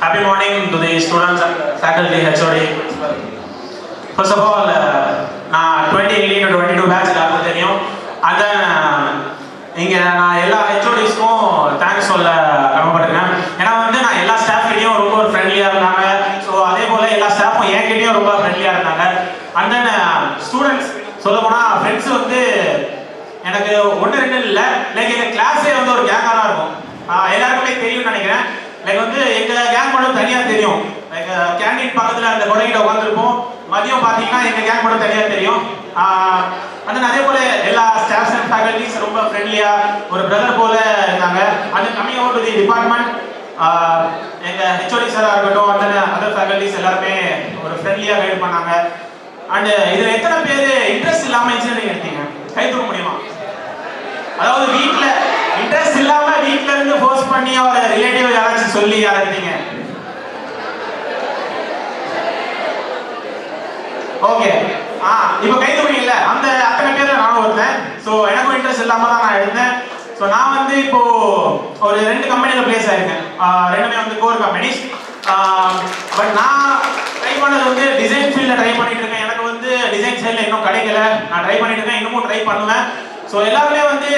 Happy morning to the students and faculty, HOD. First of all, நான் 2018 to 22 பேட்ச் எல்லாருக்கும் தெரியும். and then இங்கே நான் எல்லா ஹெச்ஓடிஸ்க்கும் தேங்க்ஸ் சொல்ல கடமைப்பட்டிருக்கேன். ஏன்னா வந்து நான் எல்லா ஸ்டாஃப்கிட்டையும் ரொம்ப ஒரு ஃப்ரெண்ட்லியாக இருந்தாங்க. ஸோ அதே போல் எல்லா ஸ்டாஃபும் என்கிட்டையும் ரொம்ப ஃப்ரெண்ட்லியாக இருந்தாங்க. அண்ட் தென் ஸ்டூடெண்ட்ஸ் சொல்ல போனால் ஃப்ரெண்ட்ஸ் வந்து எனக்கு 1-2 இல்லை, லைக் எங்கள் கிளாஸே வந்து ஒரு கேங்காக தான் இருக்கும். எல்லாருக்குமே தெரியும்னு நினைக்கிறேன். லைக் வந்து எங்கள் கேங் மட்டும் தனியாக தெரியும். லைக் கேண்டீன் பக்கத்தில் அந்த கொடைகிட்ட உட்காந்துருப்போம். மதியம் பார்த்தீங்கன்னா எங்கள் கேங் மட்டும் தனியாக தெரியும். அந்த அதே போல் எல்லா ஸ்டாஃப்ஸ் அண்ட் ஃபேக்கல்டிஸ் ரொம்ப ஃப்ரெண்ட்லியாக ஒரு பிரதர் போல் இருந்தாங்க. அது coming out to the department, எங்கள் ஹெச்ஓடி சாராக இருக்கட்டும், அந்த அதர் ஃபேக்கல்டிஸ் எல்லாருமே ஒரு ஃப்ரெண்ட்லியாக கைட் பண்ணாங்க. அண்டு இதில் எத்தனை பேர் இன்ட்ரெஸ்ட் இல்லாமல் இன்ஜினியரிங் எடுத்தீங்க? கை தூக்க முடியுமா? அதாவது வீட்டில் இன்ட்ரெஸ்ட் இல்லாமல் வீட்டில் இருந்து ஃபோர்ஸ் பண்ணி அவரை ரிலேட்டிவ் யாராச்சும் சொல்லி யாராச்சுங்க? ஓகே, இப்போ கை தூக்குறீங்கல்ல, அந்த அத்தனை பேர் நானும் ஒருத்தேன். ஸோ எனக்கும் இன்ட்ரெஸ்ட் இல்லாமல் தான் நான் எடுத்தேன். ஸோ நான் வந்து இப்போ ஒரு 2 கம்பெனியில் பிளேஸ் ஆயிருக்கேன். 2மே வந்து கோர் கம்பெனிஸ். பட் நான் ட்ரை பண்ணது வந்து டிசைன் ஃபீல்டில் ட்ரை பண்ணிட்டு இருக்கேன். எனக்கு வந்து டிசைன் சைடில் இன்னும் கிடைக்கல. நான் ட்ரை பண்ணிட்டு இருக்கேன், இன்னமும் ட்ரை பண்ணுவேன். ஸோ எல்லாருமே வந்து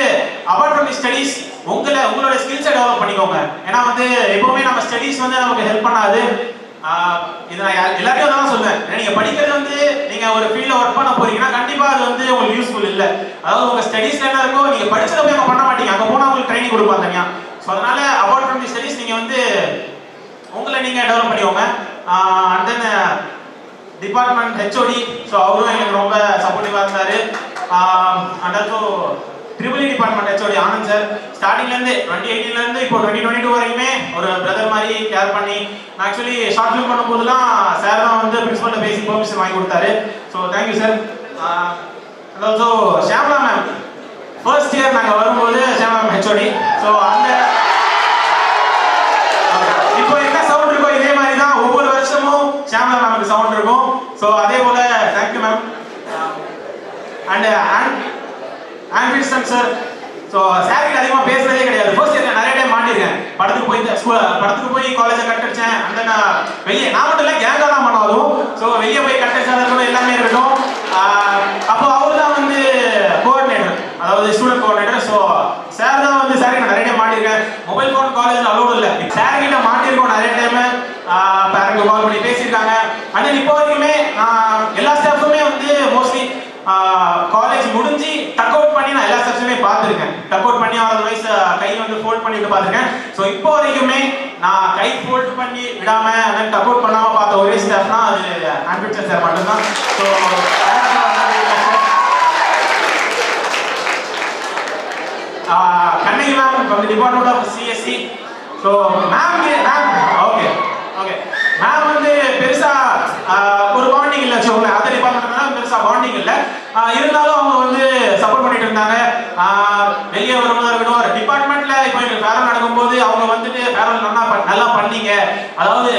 அபார்ட் ஃப்ரம் தி ஸ்டடீஸ் உங்களோட ஸ்கில்ஸை டெவலப் பண்ணிக்கோங்க. ஏன்னா வந்து எப்பவுமே நம்ம ஸ்டடீஸ் வந்து நமக்கு ஹெல்ப் பண்ணாது. இது நான் எல்லாத்தையும் தான் சொல்லுவேன். நீங்கள் படிக்கிறது வந்து நீங்கள் ஒரு ஃபீல்டில் ஒர்க் பண்ண போறீங்கன்னா கண்டிப்பாக அது வந்து உங்களுக்கு யூஸ்ஃபுல் இல்லை. அதாவது உங்கள் ஸ்டடீஸ்ல என்ன இருக்கோ நீங்கள் படிச்சதை போய் அங்கே பண்ண மாட்டீங்க, அங்கே போனால் உங்களுக்கு ட்ரைனிங் கொடுப்பாங்க தனியாக. ஸோ அதனால அபார்ட் ஃப்ரம் தி ஸ்டடீஸ் நீங்கள் வந்து உங்களை நீங்கள் டெவலப் பண்ணிக்கோங்க. And then department HOD, so அவரும் எனக்கு ரொம்ப சப்போர்ட்டிவாக இருந்தார். And also triple department HOD Anand sir, ஸ்டார்டிங்லேருந்து 2018 இப்போ 2022 வரைக்குமே ஒரு பிரதர் மாதிரி கேர் பண்ணி, நான் ஆக்சுவலி ஷார்ட் ஃபிலிம் பண்ணும்போதுலாம் சார் தான் வந்து பிரின்சிபல்கிட்ட பேசி பெர்மிஷன் வாங்கி கொடுத்தாரு. So thank you sir. And also Shamla ma'am, first year நாங்கள் வரும்போது ஷாம்லா மேம் ஹெச்ஓடி. ஸோ அந்த இப்போ என்ன சவுண்ட் இருக்கோ இதே மாதிரி தான் ஒவ்வொரு வருஷமும் ஷாம்லா மேமுக்கு சவுண்ட் இருக்கும். ஸோ அதே போல் தேங்க்யூ மேம். அண்ட் ஆன்ஃபில்சன் சார், ஸோ சார் கிட்ட அதிகமாக பேசுறதே கிடையாது. ஃபர்ஸ்ட் இயர் நிறைய டைம் மாட்டிருக்கேன். படத்துக்கு போய் காலேஜை கட்டடிச்சேன். அந்த வெளியே நான் மட்டும் இல்லை, கேங்காக தான் பண்ணாலும். ஸோ வெளியே போய் கட்டடிச்சா இருக்கட்டும், எல்லாமே இருக்கட்டும். அப்போ அவர் தான் வந்து கோஆர்டினேட்டர், அதாவது ஸ்டூடெண்ட் கோஆர்டினேட்டர். ஸோ சார் தான் வந்து சார் கிட்ட நிறைய டைம் மாட்டிருக்கேன். மொபைல் ஃபோன் காலேஜில் அலோடு இல்லை, சார் கிட்ட மாட்டிருக்கோம் நிறைய டைம். பேரண்ட் கால் பண்ணி பேசியிருக்காங்க. ஆனால் இப்போ வரைக்குமே எல்லா ஸ்டாஃபுமே வந்து மோஸ்ட்லி காலேஜ் முடிஞ்சு டக் அவுட் பண்ணி நான் எல்லா ஸ்டெப்ஸுமே பார்த்துருக்கேன். டக் அவுட் பண்ணி அவரோட வயசு கை வந்து ஃபோல்ட் பண்ணிட்டு பார்த்துருக்கேன். ஸோ இப்போ வரைக்குமே நான் கை ஃபோல்ட் பண்ணி விடாம அண்ட் டக் அவுட் பண்ணாமல் பார்த்த ஒரே ஸ்டாஃப்னா அது ஆன்ஃபில்சன் சார் மட்டும்தான். So Kannagi ma'am from the department of CSC. So ma'am okay ma'am வந்து பெருசா ஒரு பாண்டிங் இல்லை வச்சுக்கோங்களேன். அதர் டிபார்ட்மெண்ட் பெருசா பாண்டிங் இல்லை, இருந்தாலும் அவங்க வந்து சப்போர்ட் பண்ணிட்டு இருந்தாங்க. வெளியே வரும்போது இருக்கட்டும், ஒரு டிபார்ட்மெண்ட்ல இப்போ எங்களுக்கு ஃபேரல் நடக்கும்போது அவங்க வந்துட்டு ஃபேரல் நல்லா பண்ணீங்க. அதாவது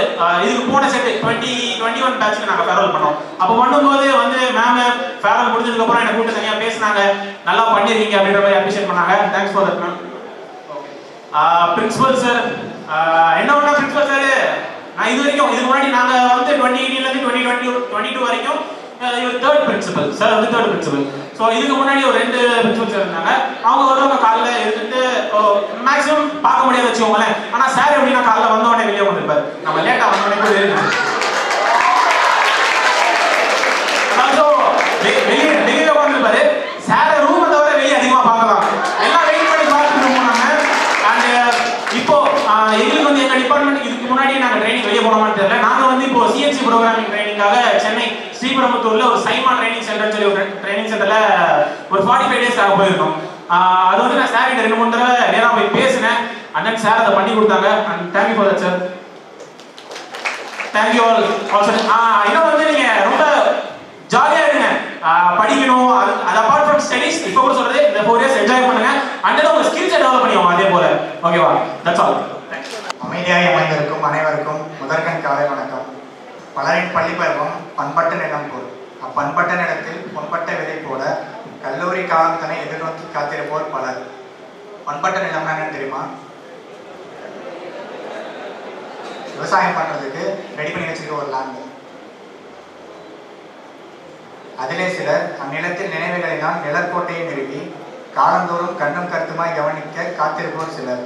இதுக்கு போன செட் 2021 பேட்ச்க்கு நாங்கள் ஃபேரல் பண்ணோம். அப்போ பண்ணும்போது வந்து மேம் ஃபேரல் முடிஞ்சதுக்கு அப்புறம் என்னை கூப்பிட்டு தனியாக பேசினாங்க, நல்லா பண்ணிருக்கீங்க அப்படின்ற மாதிரி அப்ரிஷியேட் பண்ணாங்க. Thanks for that ma'am. Principal sir, என்ன ஒன்றா பிரின்சிபல் சார், நான் இது வரைக்கும் இதுக்கு முன்னாடி நாங்கள் வந்து 2018 2022 வரைக்கும் இவர் தேர்ட் பிரின்சிபல் சார், வந்து தேர்ட் பிரின்சிபல். ஸோ இதுக்கு முன்னாடி ஒரு 2 பிரின்சிபல் சார் இருந்தாங்க. அவங்க வருவாங்க காலையில் இருந்துட்டு மேக்ஸிமம் பார்க்க முடியாது வச்சுக்கோங்களேன். ஆனால் சார் எப்படின்னா காலைல வந்த உடனே வெளியே வந்துருப்பார், நம்ம லேட்டாக வந்த உடனே கூட இருக்கு. வெளியே உட்காந்துருப்பாரு சார், ரூமை தவிர வெளியே அதிகமாக பார்க்கலாம், எல்லாம் வெயிட் பண்ணி பார்த்துட்டு இருக்கோம் நாங்கள். அண்ட் இப்போ எங்களுக்கு வந்து எங்கள் டிபார்ட்மெண்ட் இதுக்கு போனோமான்னு தெரியல. நாங்கள் வந்து இப்போ சிஎன்சி ப்ரோக்ராமிங் ட்ரைனிங்காக சென்னை ஸ்ரீபெரும்புத்தூரில் ஒரு சைமா ட்ரைனிங் சென்டர்னு சொல்லி ஒரு ட்ரைனிங் சென்டரில் ஒரு 45 டேஸ்க்காக போயிருந்தோம். அது வந்து நான் சார் கிட்ட 2-3 தடவை நேராக போய் பேசினேன். அண்ணன் சார் அதை பண்ணி கொடுத்தாங்க. And thank you for that sir. Thank you all also. இன்னும் வந்து நீங்கள் ரொம்ப ஜாலியாக இருங்க, படிக்கணும். அது அப்பார்ட் ஃப்ரம் ஸ்டடீஸ் இப்போ கூட சொல்கிறது இந்த 4 இயர்ஸ் என்ஜாய் பண்ணுங்க. அண்ட் உங்கள் ஸ்கில்ஸை டெவலப் பண்ணிக்கோங்க அதே போல். ஓகேவா? That's all. அமைதியாய் அமைந்திருக்கும் அனைவருக்கும் முதற்கண் காலை வணக்கம். பலரின் பள்ளி பருவம் பண்பட்ட நிலம் போல், அப்பண்பட்ட நிலத்தில் பொன்பட்ட விதை போல கல்லூரி காலம் தன்னை எதிர்நோக்கி காத்திருப்போர் பலர். பண்பட்ட நிலம்னா என்னன்னு தெரியுமா? விவசாயம் பண்றதுக்கு ரெடி பண்ணி வச்சிருக்க ஒரு லேண்ட். அதிலே சிலர் அந்நிலத்தில் நினைவுகளினால் நிலக்கோட்டையை நிறுவி காலந்தோறும் கண்ணும் கருத்துமாய் கவனிக்க காத்திருப்போர் சிலர்.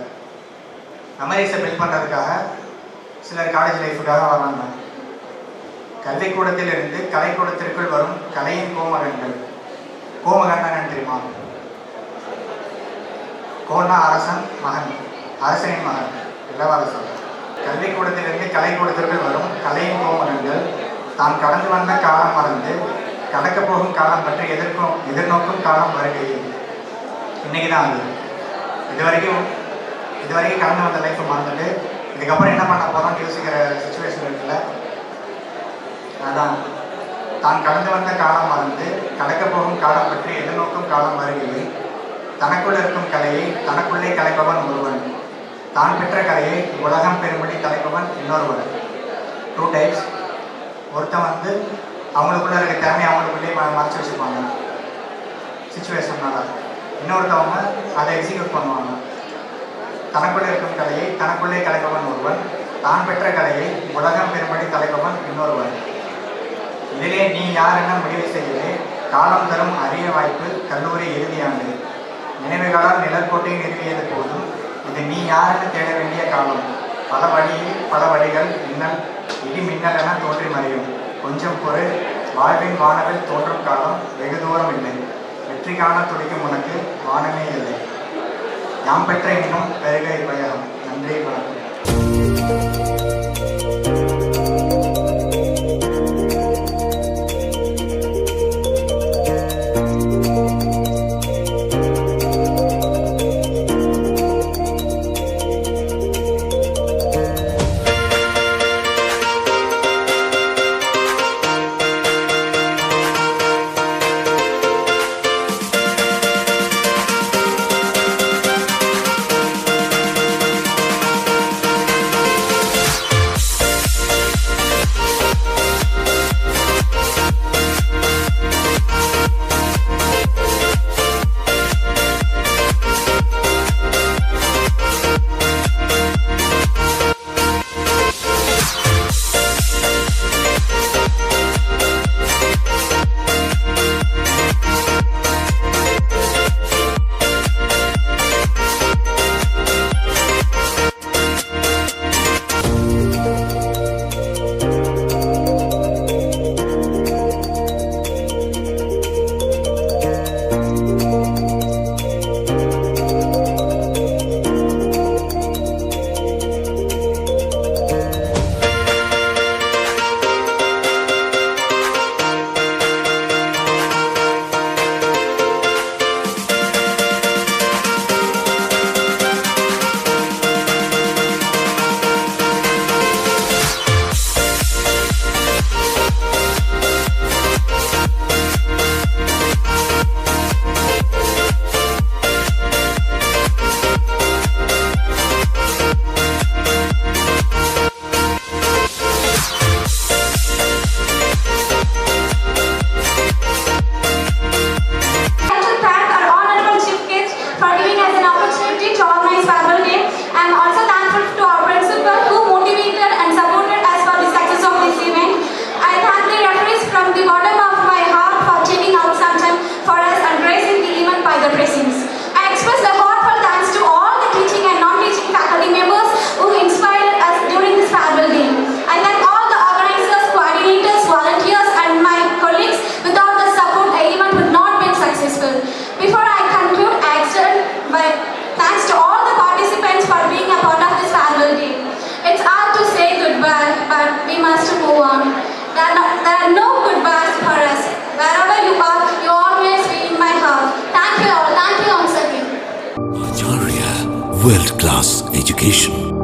மெமரிஸை பில்ட் பண்ணுறதுக்காக சிலர் காலேஜ் லைஃபுக்காக வராங்க. கல்விக்கூடத்தில் இருந்து கலைக்கூடத்திற்குள் வரும் கலையின் கோமகன்கள். கோமகன் என்னன்னு தெரியுமா? கோன்னா அரசன் மகன், அரசனின் மகன், இளவரசன். கல்விக்கூடத்திலிருந்து கலைக்கூடத்திற்குள் வரும் கலையின் கோமகன்கள் தான் கடந்து வந்த காலம் மறந்து கடக்க போகும் காலம் பற்றி எதிர்நோக்கும் காலம் வருகையில். இன்னைக்கு தான் அது. இதுவரைக்கும் கடந்து வந்த லைஃப்பை மறந்துட்டு இதுக்கப்புறம் என்ன பண்ண போகிறோம்னு யோசிக்கிற சுச்சுவேஷன் இருக்குல்ல, அதான் தான் கடந்து வந்த காலம் மறந்து கடக்க போகும் காலம் பற்றி எதிர்நோக்கும் காலம் வருகையில் தனக்குள் இருக்கும் கலையை தனக்குள்ளே கலைப்பவன் ஒருவன், தான் பெற்ற கலையை உலகம் பெரும்படி கலைப்பவன் இன்னொருவன். 2 டைப்ஸ். ஒருத்தன் வந்து அவங்களுக்குள்ள இருக்க திறமையை அவங்களுக்குள்ளே மறைச்சி வச்சுப்பாங்க சுச்சுவேஷன்னால. இன்னொருத்தவங்க அதை எக்ஸிக்யூட் பண்ணுவாங்க. தனக்குள்ளே இருக்கும் கலையை தனக்குள்ளே கலைப்பவன் ஒருவன், தான் பெற்ற கலையை உலகம் பெரும்படி கலைப்பவன் இன்னொருவன். இதிலே நீ யார் என முடிவு செய்யவே காலம் தரும் அரிய வாய்ப்பு கல்லூரி இறுதியாண்டு. நினைவுகளால் நிழற்கோட்டை நிறுவியது போதும் இது நீ யாருன்னு தேட வேண்டிய காலம். பல வழிகள் இடி மின்னல் என தோன்றி மறையும். கொஞ்சம் பொருள் வாழ்வின் வானவில் தோன்றும் காலம் வெகு தூரம் இல்லை. வெற்றி காண துடிக்கும் உனக்கு வானமே இல்லை. யாம் பெற்ற இன்னும் பெருகை பயகம். நன்றி, வணக்கம். are no goodbyes for us. Wherever you are, you always be in my heart. Thank you all. Thank you once again. Acharya World Class Education.